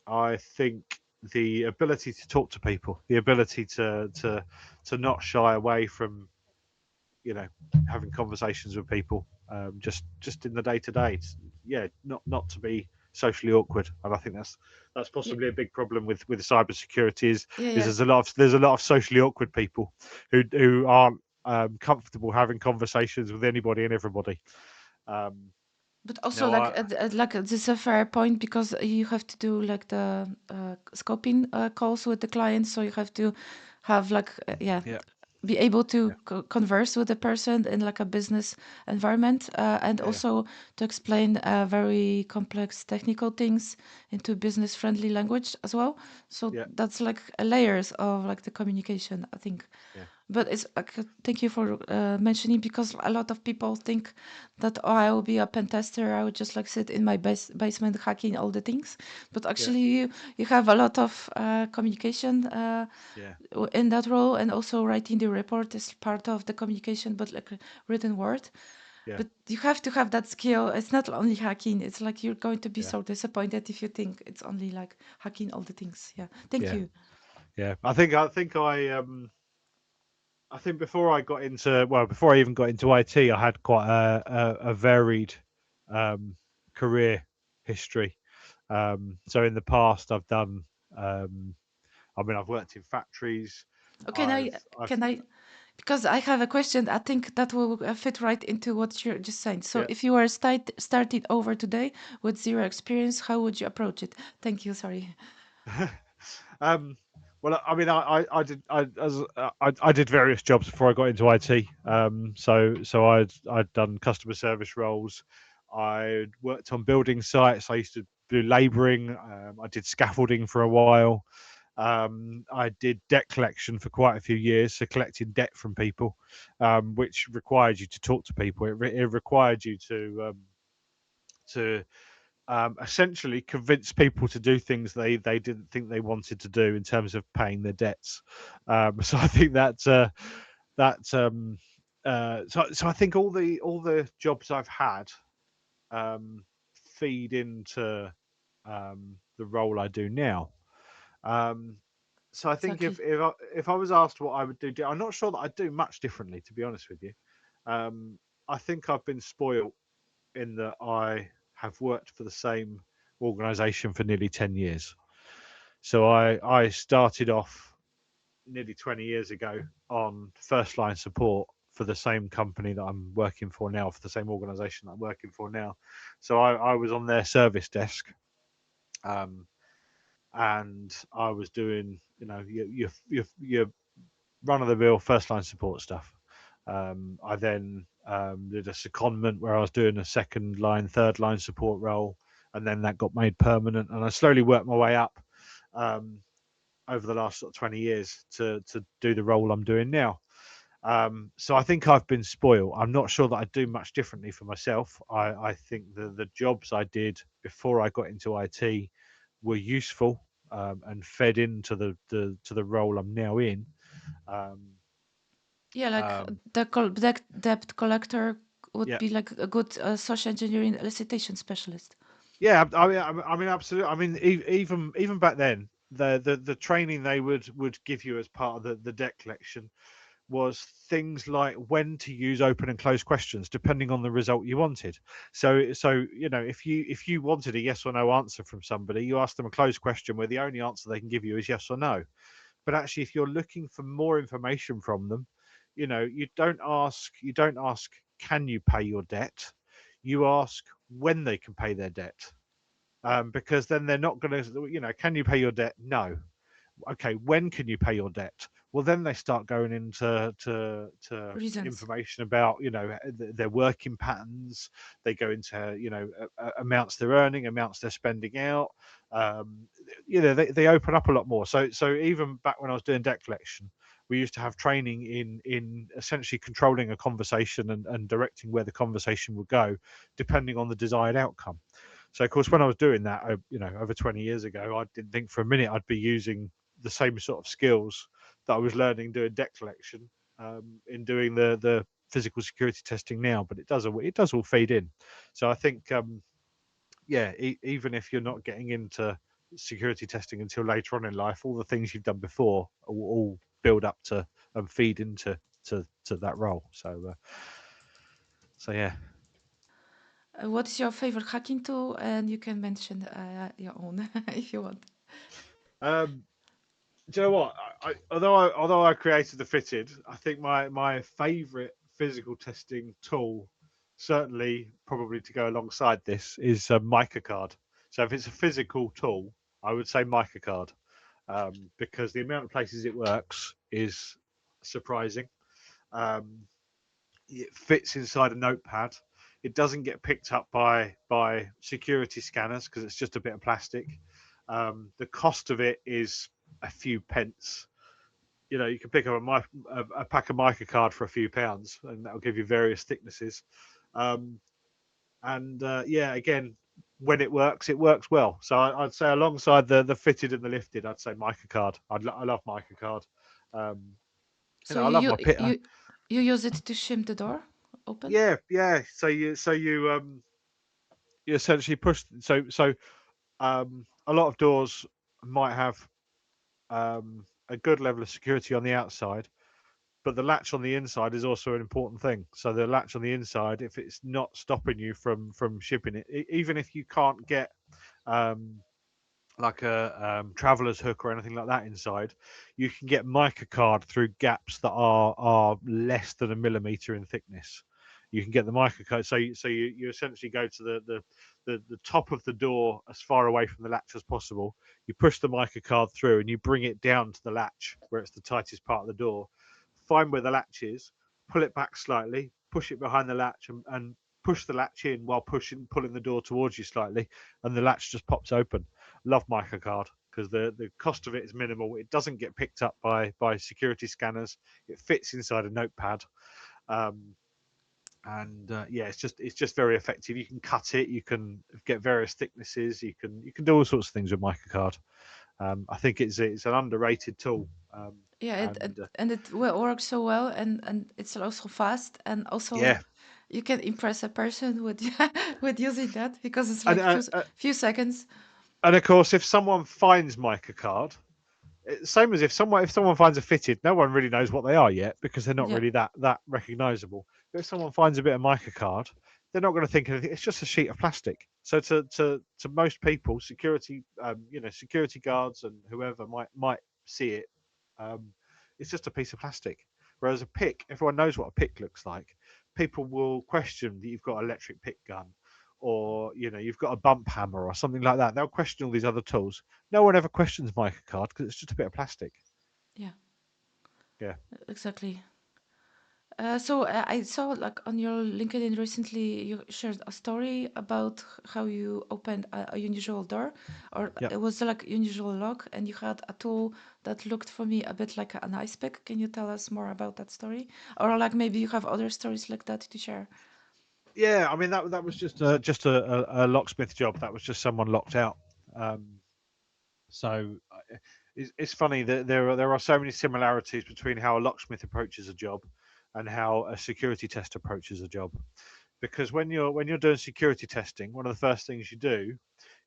I think the ability to talk to people, the ability to not shy away from you know having conversations with people, just in the day to day. Yeah, not to be socially awkward, and I think that's Yeah, possibly a big problem with cybersecurity yeah, is yeah. there's a lot of socially awkward people who aren't comfortable having conversations with anybody and everybody. Um, But also, now like, I this is a fair point because you have to do like the scoping calls with the client, so you have to have like, yeah, yeah be able to yeah converse with the person in like a business environment, and yeah also to explain very complex technical things into business friendly language as well. So yeah that's like layers of like the communication, I think. yeah But it's thank you for mentioning, because a lot of people think that, oh, I will be a pen tester. I would just like sit in my basement hacking all the things. But yeah actually, you have a lot of communication yeah in that role, and also writing the report is part of the communication, but like a written word. yeah But you have to have that skill. It's not only hacking. It's like you're going to be yeah so disappointed if you think it's only like hacking all the things. Yeah. Thank yeah you. yeah. I think before I got into before I even got into IT, I had quite a varied um, career history. So in the past, I've done. Um, I mean, I've worked in factories. Okay, now I've can I? Because I have a question, I think that will fit right into what you're just saying. So, yeah. if you were started over today with zero experience, how would you approach it? Thank you. Sorry. um, well, I mean, I did I did various jobs before I got into IT. So I'd done customer service roles. I worked on building sites. I used to do labouring. I did scaffolding for a while. I did debt collection for quite a few years, so collecting debt from people, which required you to talk to people. It required you to essentially convince people to do things they didn't think they wanted to do in terms of paying their debts. So I think that so I think all the jobs I've had feed into the role I do now. Um, so I think Exactly. if I was asked what I would do, I'm not sure that I'd do much differently, to be honest with you. Um, I think I've been spoiled in that I have worked for the same organisation for nearly 10 years. So I started off nearly 20 years ago on first line support for the same company that I'm working for now, for the same organisation that I'm working for now. So I was on their service desk. Um, and I was doing, your run of the mill first line support stuff. I then did a secondment where I was doing a second line, third line support role, and then that got made permanent. And I slowly worked my way up um, over the last sort of 20 years to do the role I'm doing now. So I think I've been spoiled. I'm not sure that I do much differently for myself. I think the jobs I did before I got into IT were useful and fed into the role I'm now in. Um, Yeah, like um, the debt collector would yeah, be like a good social engineering elicitation specialist. yeah. I mean, absolutely. I mean, even back then, the training they would give you as part of the debt collection was things like when to use open and close questions depending on the result you wanted. So if you wanted a yes or no answer from somebody, you ask them a closed question where the only answer they can give you is yes or no. But actually, if you're looking for more information from them, you don't ask can you pay your debt. you ask when they can pay their debt, because then they're not going to, can you pay your debt? No. Okay, when can you pay your debt? Well, then they start going into Reasons. information about their working patterns. They go into amounts they're earning, amounts they're spending out. Um, they open up a lot more. So even back when I was doing debt collection, we used to have training in essentially controlling a conversation and directing where the conversation would go, depending on the desired outcome. So of course, when I was doing that, over 20 years ago, I didn't think for a minute I'd be using the same sort of skills that I was learning doing debt collection, in doing the physical security testing now. But it does all feed in. So I think, yeah, even if you're not getting into security testing until later on in life, all the things you've done before will all build up to and feed into to that role. So yeah. What is your favorite hacking tool? And you can mention your own if you want. Um, do you know what? Although I created the fitted, I think my favourite physical testing tool, certainly probably to go alongside this, is a mica card. So if it's a physical tool, I would say mica card, because the amount of places it works is surprising. Um, it fits inside a notepad. It doesn't get picked up by security scanners because it's just a bit of plastic. The cost of it is a few pence. You can pick up a pack of mica card for a few pounds, and that'll give you various thicknesses. Um, and yeah, again, when it works well. So I'd say alongside the fitted and the lifted, I'd say mica card. I love mica card. Um, So I love my pit. you use it to shim the door open? Yeah, yeah. You essentially push. A lot of doors might have a good level of security on the outside, but the latch on the inside is also an important thing. So the latch on the inside, if it's not stopping you from shipping it, even if you can't get um, like a traveler's hook or anything like that inside, you can get mica card through gaps that are less than a millimeter in thickness. You can get the mica card, so you essentially go to the top of the door as far away from the latch as possible. You push the mica card through and you bring it down to the latch where it's the tightest part of the door. Find where the latch is, pull it back slightly, push it behind the latch, and push the latch in while pulling the door towards you slightly, and the latch just pops open. Love mica card because the cost of it is minimal. It doesn't get picked up by security scanners. It fits inside a notepad, um, and yeah, it's just very effective. You can cut it. You can get various thicknesses. You can do all sorts of things with mica card. I think it's an underrated tool. Yeah, And and it works so well, and it's also fast, and also yeah, you can impress a person with with using that because it's and like few seconds. of course, if someone finds mica card, same as if someone finds a fitted, no one really knows what they are yet because they're not Yeah, really that recognizable. But if someone finds a bit of mica card, they're not going to think anything. It's just a sheet of plastic. So to most people, security guards and whoever might see it. Um, it's just a piece of plastic. Whereas a pick, everyone knows what a pick looks like. People will question that you've got an electric pick gun, or you've got a bump hammer or something like that. They'll question all these other tools. No one ever questions mica card because it's just a bit of plastic. yeah, Yeah. exactly. So I saw like on your LinkedIn recently you shared a story about how you opened a unusual door, or Yeah. it was like unusual lock, and you had a tool that looked for me a bit like an ice pick. Can you tell us more about that story, or like maybe you have other stories like that to share? Yeah. I mean that was just a locksmith job. That was just someone locked out. Um, so it's funny that there are so many similarities between how a locksmith approaches a job and how a security test approaches a job. Because when you're doing security testing, one of the first things you do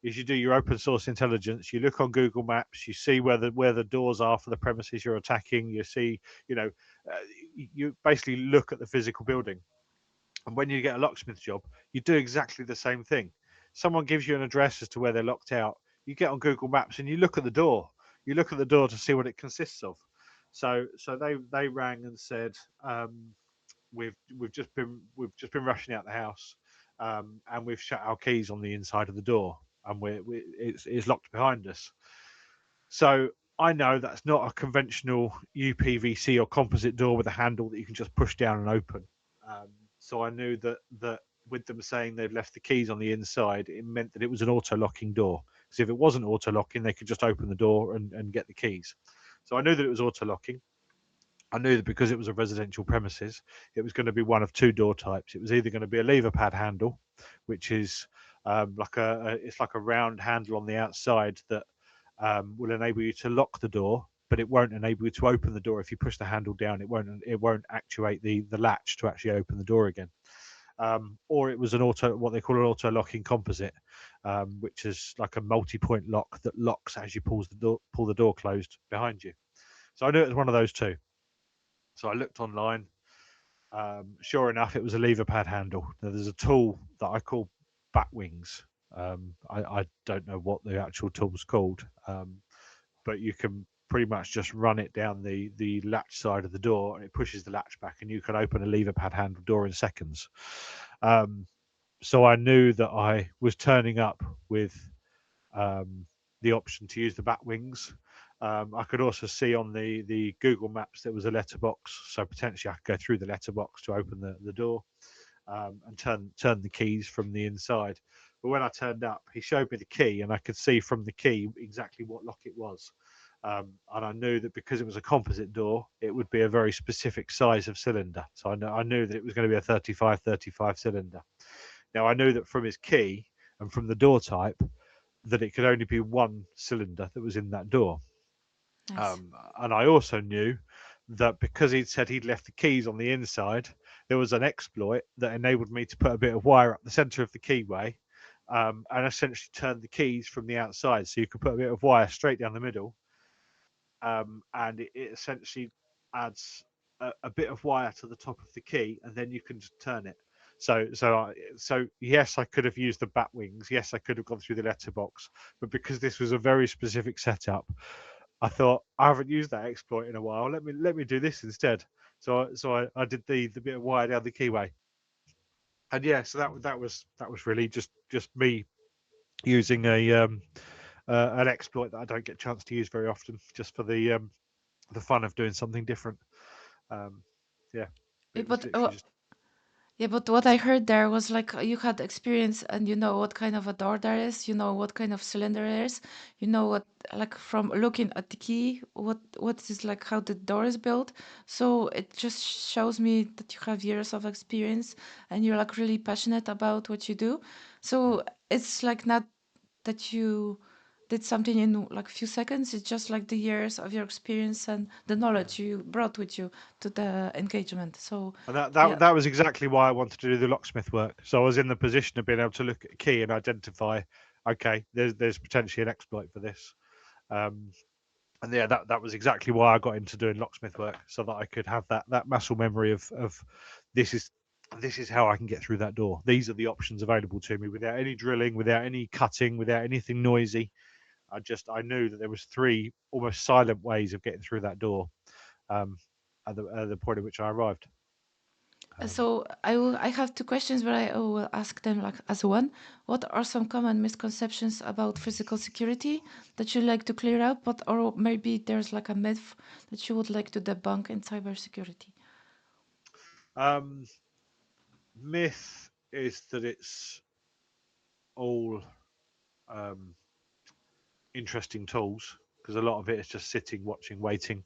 is you do your open source intelligence. You look on Google Maps. You see where the doors are for the premises you're attacking. You see, you know, uh, you basically look at the physical building. And when you get a locksmith job, you do exactly the same thing. Someone gives you an address as to where they're locked out. You get on Google Maps and you look at the door. You look at the door to see what it consists of. So they rang and said, we've just been rushing out the house. and we've shut our keys on the inside of the door, and it's locked behind us. So I know that's not a conventional UPVC or composite door with a handle that you can just push down and open. Um, so I knew that with them saying they've left the keys on the inside, it meant that it was an auto locking door. Because if it wasn't auto locking, they could just open the door and get the keys. So I knew that it was auto locking. I knew that because it was a residential premises, it was going to be one of two door types. It was either going to be a lever pad handle, which is it's like a round handle on the outside that will enable you to lock the door, but it won't enable you to open the door. If you push the handle down, it won't actuate the latch to actually open the door again. Or it was what they call an auto locking composite, which is like a multi-point lock that locks as you pull the door closed behind you. So I knew it was one of those two. So I looked online. Sure enough, it was a lever pad handle. Now, there's a tool that I call bat wings. I don't know what the actual tool's called, but you can pretty much just run it down the latch side of the door, and it pushes the latch back, and you can open a lever pad handle door in seconds. So I knew that I was turning up with um, the option to use the bat wings. I could also see on the Google Maps there was a letterbox, so potentially I could go through the letterbox to open the door and turn the keys from the inside. But when I turned up, he showed me the key, and I could see from the key exactly what lock it was. And I knew that because it was a composite door, it would be a very specific size of cylinder. So I knew that it was going to be a 35 cylinder. Now I knew that from his key and from the door type that it could only be one cylinder that was in that door. Nice. And I also knew that because he'd said he'd left the keys on the inside, there was an exploit that enabled me to put a bit of wire up the center of the keyway and essentially turn the keys from the outside. So you could put a bit of wire straight down the middle, and it essentially adds a bit of wire to the top of the key, and then you can just turn it. So yes, I could have used the bat wings. Yes, I could have gone through the letterbox, but because this was a very specific setup, I thought I haven't used that exploit in a while. Let me do this instead. So I did the bit of wire down the keyway, and yeah, so that was really just me using a an exploit that I don't get a chance to use very often, just for the fun of doing something different. Um, yeah, Eh, it was literally just. Yeah, but what I heard there was like you had experience and you know what kind of a door there is, you know what kind of cylinder it is, you know what like from looking at the key, what is like how the door is built. So it just shows me that you have years of experience and you're like really passionate about what you do. So it's like not that you did something in like a few seconds, it's just like the years of your experience and the knowledge you brought with you to the engagement. So And that, yeah. that that was exactly why I wanted to do the locksmith work. So I was in the position of being able to look at a key and identify, okay, there's potentially an exploit for this. Um, and yeah, that was exactly why I got into doing locksmith work, so that I could have that muscle memory of this is this is how I can get through that door. These are the options available to me without any drilling, without any cutting, without anything noisy. I knew that there was three almost silent ways of getting through that door um, at the point at which I arrived. Um, So I have two questions, but I will ask them like as one. What are some common misconceptions about physical security that you like to clear up, but or maybe there's like a myth that you would like to debunk in cybersecurity? um, Myth is that it's all um, interesting tools, because a lot of it is just sitting, watching, waiting,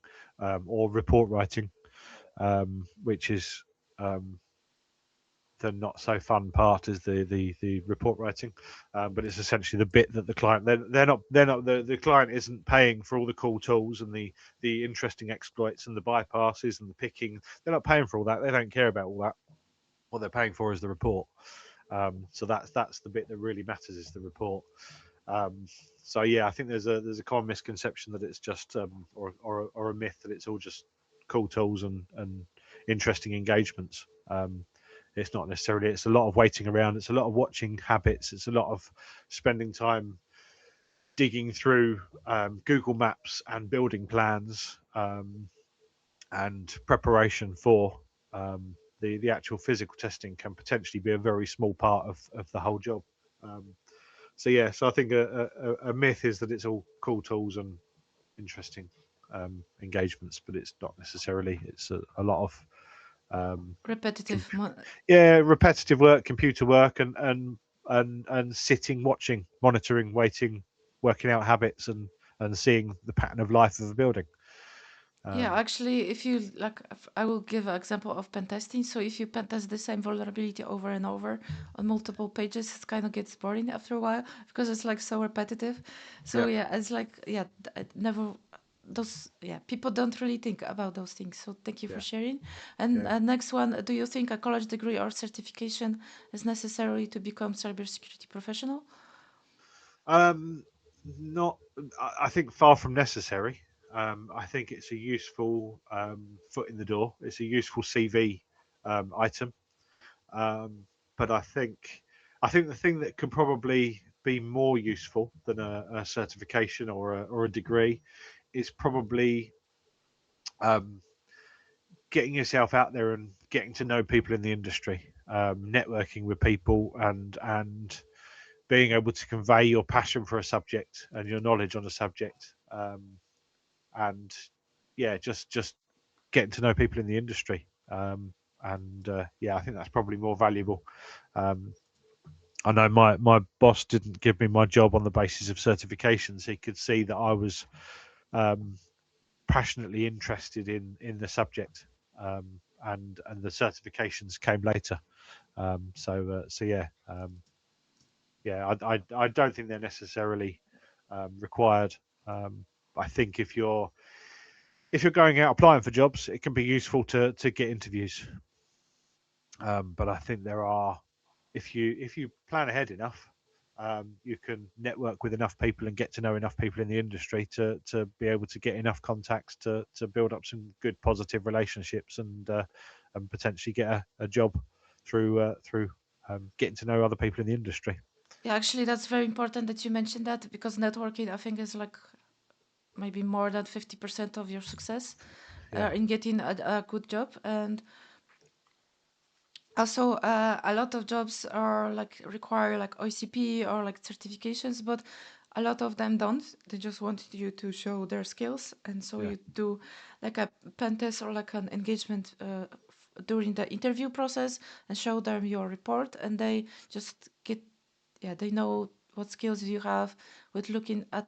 or report writing, which is um, the not so fun part is the report writing, but it's essentially the bit that the client they're not the client isn't paying for all the cool tools and the interesting exploits and the bypasses and the picking. They're not paying for all that. They don't care about all that. What they're paying for is the report. So that's the bit that really matters, is the report. Um, so yeah, I think there's a common misconception that it's just or a myth that it's all just cool tools and interesting engagements. It's not necessarily. It's a lot of waiting around. It's a lot of watching habits. It's a lot of spending time digging through Google Maps and building plans and preparation for. the actual physical testing can potentially be a very small part of the whole job. Um, so yeah, so I think a myth is that it's all cool tools and interesting engagements, but it's not necessarily. It's a lot of um, Repetitive. yeah, repetitive work, computer work, and sitting, watching, monitoring, waiting, working out habits, and seeing the pattern of life of a building. Yeah, Um, actually, if you like, I will give an example of pen testing. So if you pen test the same vulnerability over and over on multiple pages, it kind of gets boring after a while because it's like so repetitive. So yeah, yeah, it's like yeah, it never those yeah people don't really think about those things. So thank you for yeah, sharing. And yeah. next one, do you think a college degree or certification is necessary to become cybersecurity professional? Um, Not, I think far from necessary. I think it's a useful foot in the door. It's a useful CV item. Um, but I think the thing that could probably be more useful than a certification or a degree is probably um, getting yourself out there and getting to know people in the industry, networking with people, and being able to convey your passion for a subject and your knowledge on a subject, and yeah, just getting to know people in the industry. And yeah, I think that's probably more valuable. Um, I know my boss didn't give me my job on the basis of certifications. He could see that I was um, passionately interested in the subject, and the certifications came later. So yeah, yeah. I don't think they're necessarily required. Um, I think if you're going out applying for jobs, it can be useful to get interviews. But I think there are, if you plan ahead enough, you can network with enough people and get to know enough people in the industry to be able to get enough contacts to build up some good positive relationships, and potentially get a job through getting to know other people in the industry. Yeah, actually, that's very important that you mentioned that because networking, I think, is like maybe more than 50% of your success Yeah, in getting a good job. And also, a lot of jobs are like require like OCP or like certifications, but a lot of them don't. They just want you to show their skills, and so yeah, you do like a pen test or like an engagement during the interview process and show them your report, and they just get yeah they know what skills you have with looking at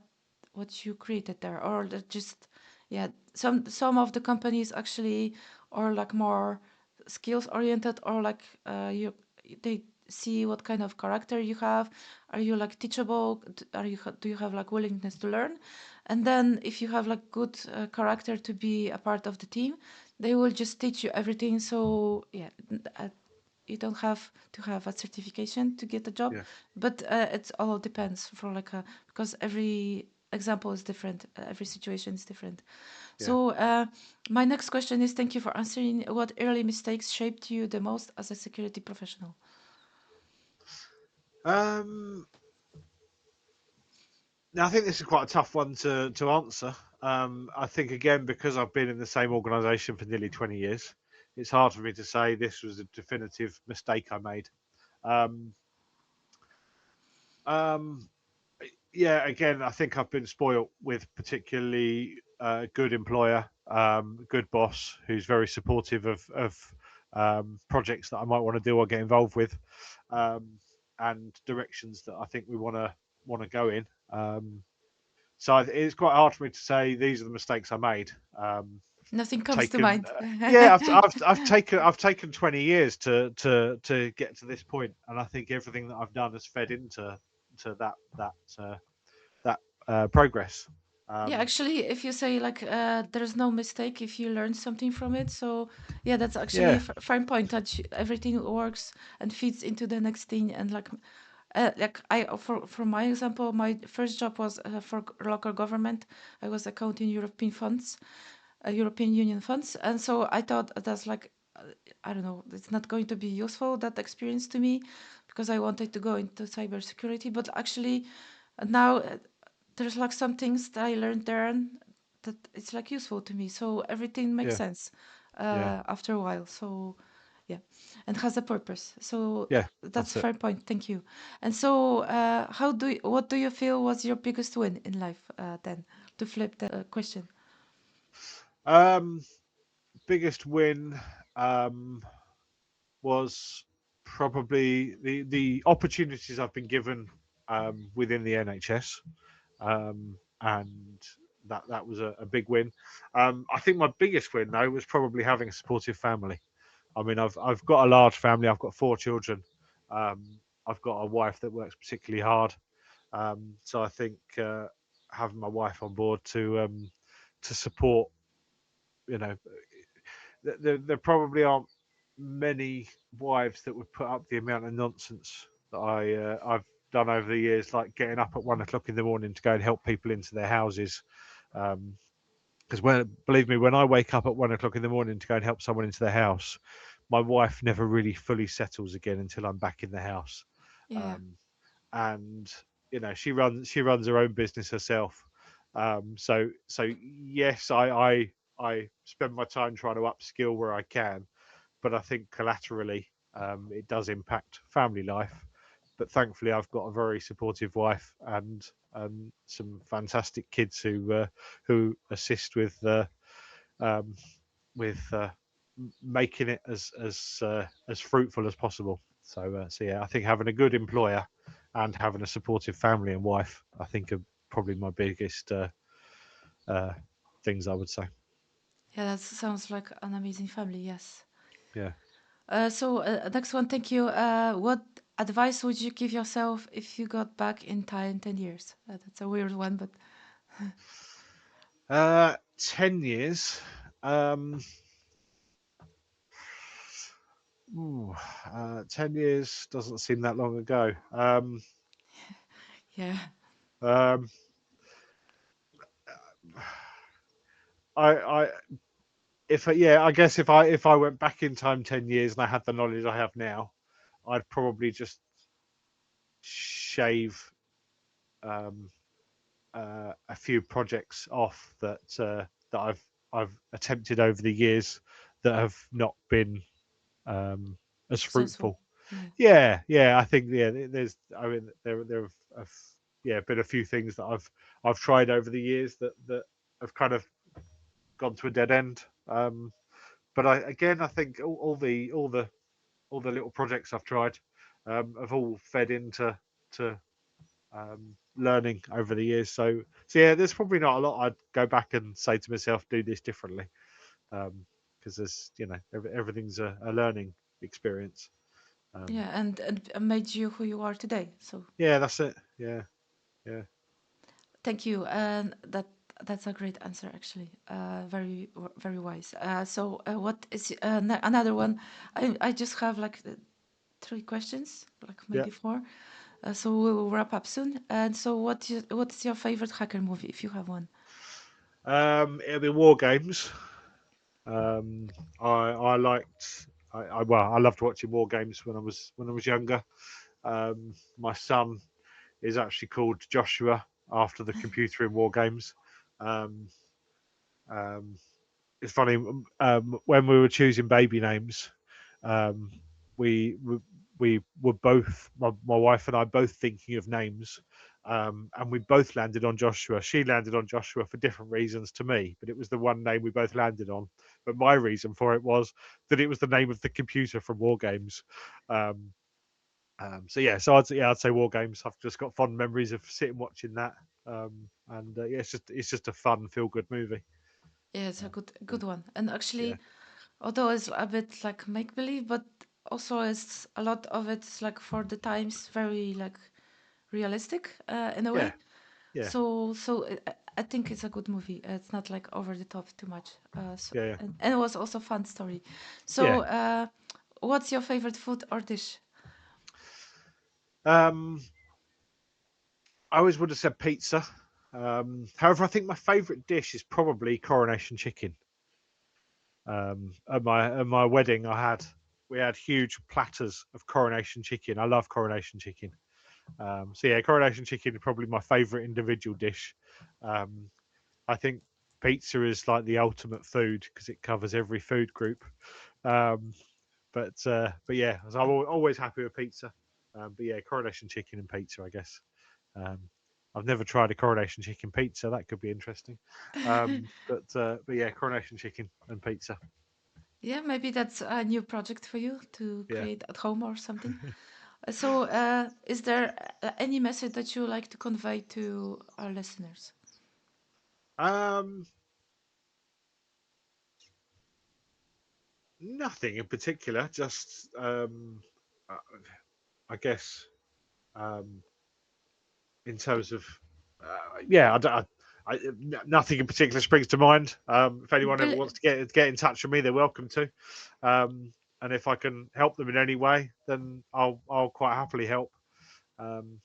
what you created there, or just yeah some of the companies actually are like more skills oriented or like you they see what kind of character you have. Are you like teachable? Are you do you have like willingness to learn? And then if you have like good character to be a part of the team, they will just teach you everything. So yeah, you don't have to have a certification to get a job, yeah, but it all depends for like a because every example is different, every situation is different. yeah. So my next question is, thank you for answering. What early mistakes shaped you the most as a security professional? Um, Now, I think this is quite a tough one to answer. I think again because I've been in the same organisation for nearly 20 years, it's hard for me to say this was a definitive mistake I made. Um, um, yeah, again, I think I've been spoilt with particularly good employer, good boss who's very supportive of projects that I might want to do or get involved with, um, and directions that I think we want to go in. So it's quite hard for me to say these are the mistakes I made. Nothing comes to Taken, mind. yeah, I've taken 20 years to get to this point, and I think everything that I've done has fed into to that progress. Yeah, Um, actually, if you say like there's no mistake if you learn something from it, so yeah, that's actually a yeah, fine point that everything works and feeds into the next thing. And like I for my example, my first job was for local government. I was accounting European funds, European Union funds, and so I thought that's like I don't know, it's not going to be useful that experience to me because I wanted to go into cybersecurity, but actually now there's like some things that I learned there and that it's like useful to me. So everything makes yeah, sense yeah, after a while. So Yeah, and has a purpose. So Yeah, that's that's a it. fair point. Thank you. And so, what do you feel was your biggest win in life? Then to flip the question. Um, Biggest win um, was probably the opportunities I've been given within the NHS, and that was a big win. I think my biggest win though was probably having a supportive family. I mean, I've got a large family. I've got 4 children. I've got a wife that works particularly hard. So I think having my wife on board to support, you know, there probably aren't many wives that would put up the amount of nonsense that I've done over the years, like getting up at 1 o'clock in the morning to go and help people into their houses. Because when, believe me, when I wake up at 1 o'clock in the morning to go and help someone into their house, my wife never really fully settles again until I'm back in the house. Yeah, Um, and she runs her own business herself. So yes, I spend my time trying to upskill where I can, but I think collaterally it does impact family life. But thankfully, I've got a very supportive wife and some fantastic kids who assist um, with making it as fruitful as possible. So yeah, I think having a good employer and having a supportive family and wife, I think, are probably my biggest uh, things. I would say, yeah, that sounds like an amazing family. Yes. yeah. Next one, thank you. What advice would you give yourself if you got back in time 10 years? That's a weird one, but 10 years. Um, 10 years doesn't seem that long ago. yeah, Um, I yeah, I guess if I went back in time 10 years and I had the knowledge I have now, I'd probably just shave um, a few projects off that I've attempted over the years that have not been um, as successful. fruitful. Yeah, Yeah. I think there's I mean have yeah been a few things that I've tried over the years that have kind of gone to a dead end. But I think all the little projects I've tried have all fed into to learning over the years. So yeah, there's probably not a lot I'd go back and say to myself, do this differently, because there's everything's a learning experience. Um, yeah, and made you who you are today. So yeah, that's it. Yeah, yeah, thank you, and that's a great answer actually. Very wise. What is another one? I just have like 3 questions, like yeah. maybe 4. So we'll wrap up soon. And so, what's your favorite hacker movie, if you have one? It'll be war games. Um, I liked. I loved watching war games when I was younger. My son is actually called Joshua after the computer in war games. Um, um, it's funny when we were choosing baby names, um, we were both my wife and I both thinking of names, and we both landed on Joshua. She landed on Joshua for different reasons to me, but it was the one name we both landed on. But my reason for it was that it was the name of the computer from War Games. Um, so yeah, I'd say War Games. I've just got fond memories of sitting watching that, and yeah, it's just a fun, feel good movie. Yeah, it's a Uh, good yeah, one. And yeah, actually, although it's a bit like make believe, but also it's a lot of it's like for the times very like realistic in a yeah, way. yeah, So I think it's a good movie. It's not like over the top too much. yeah, And it was also a fun story. yeah. So, what's your favorite food or dish? Um, I always would have said pizza. However, I think my favourite dish is probably coronation chicken. At my wedding, we had huge platters of coronation chicken. I love coronation chicken. So yeah, coronation chicken is probably my favourite individual dish. Um, I think pizza is like the ultimate food because it covers every food group. Um, but yeah, so I'm always happy with pizza. But yeah, coronation chicken and pizza, I guess. Um, I've never tried a coronation chicken pizza. That could be interesting. But yeah, coronation chicken and pizza. Yeah, maybe that's a new project for you to Yeah. create at home or something. So, is there any message that you would like to convey to our listeners? Um, Nothing in particular. Just I I guess um, in terms of yeah, nothing in particular springs to mind. If anyone ever Bel- wants to get in touch with me, they're welcome to. And if I can help them in any way, then I'll quite happily help. Um,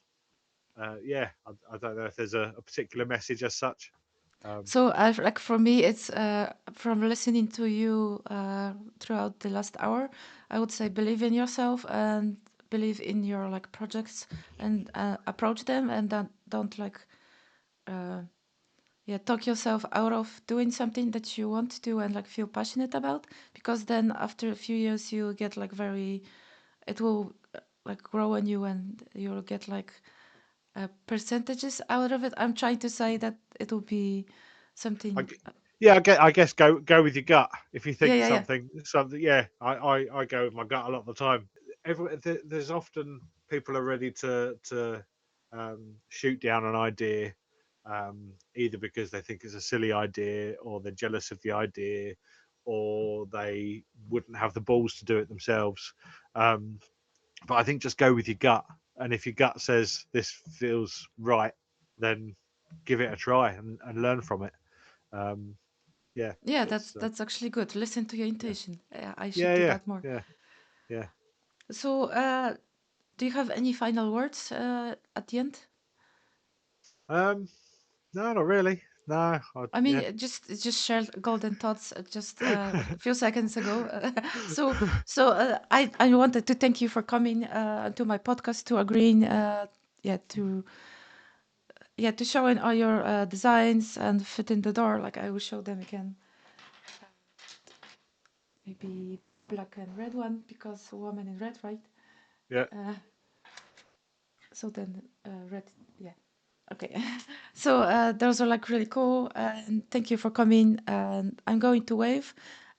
yeah, I don't know if there's a particular message as such. Um, So, like for me, it's from listening to you throughout the last hour. I would say believe in yourself and believe in your like projects and approach them, and don't like uh, yeah, talk yourself out of doing something that you want to do and like feel passionate about, because then after a few years you get like very, it will like grow on you and you'll get like percentages out of it. I'm trying to say that it will be I, something. yeah, I guess go with your gut. If you Yeah, think yeah, yeah. something, yeah, I go with my gut a lot of the time. There's often people are ready to shoot down an idea, either because they think it's a silly idea, or they're jealous of the idea, or they wouldn't have the balls to do it themselves. Um, but I think just go with your gut, and if your gut says this feels right, then give it a try and learn from it. Um, yeah, Yeah, it's that's actually good. Listen to your yeah, intuition. I should yeah, do yeah, that more. yeah, yeah. So, do you have any final words at the end? Um, no, not really. No, I mean, yeah, just shared golden thoughts just a few seconds ago. So, I wanted to thank you for coming to my podcast, to agreeing, yeah, to showing all your designs and fit in the door. Like I will show them again. Maybe black and red one because woman in red, right? yeah, Uh, so then red, yeah. Okay. So those are like really cool. And thank you for coming. And I'm going to wave.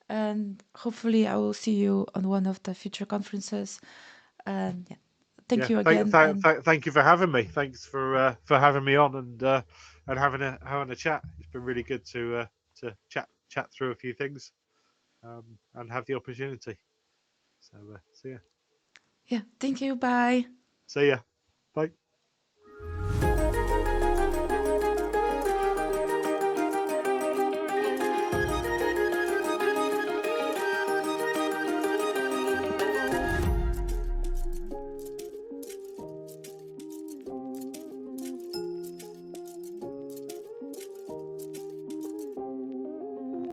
And hopefully I will see you on one of the future conferences. And yeah, thank yeah. you again. And Thank you for having me. Thanks for having me on and having a chat. It's been really good to chat through a few things and have the opportunity. So see ya, yeah, thank you. Bye. see ya, bye.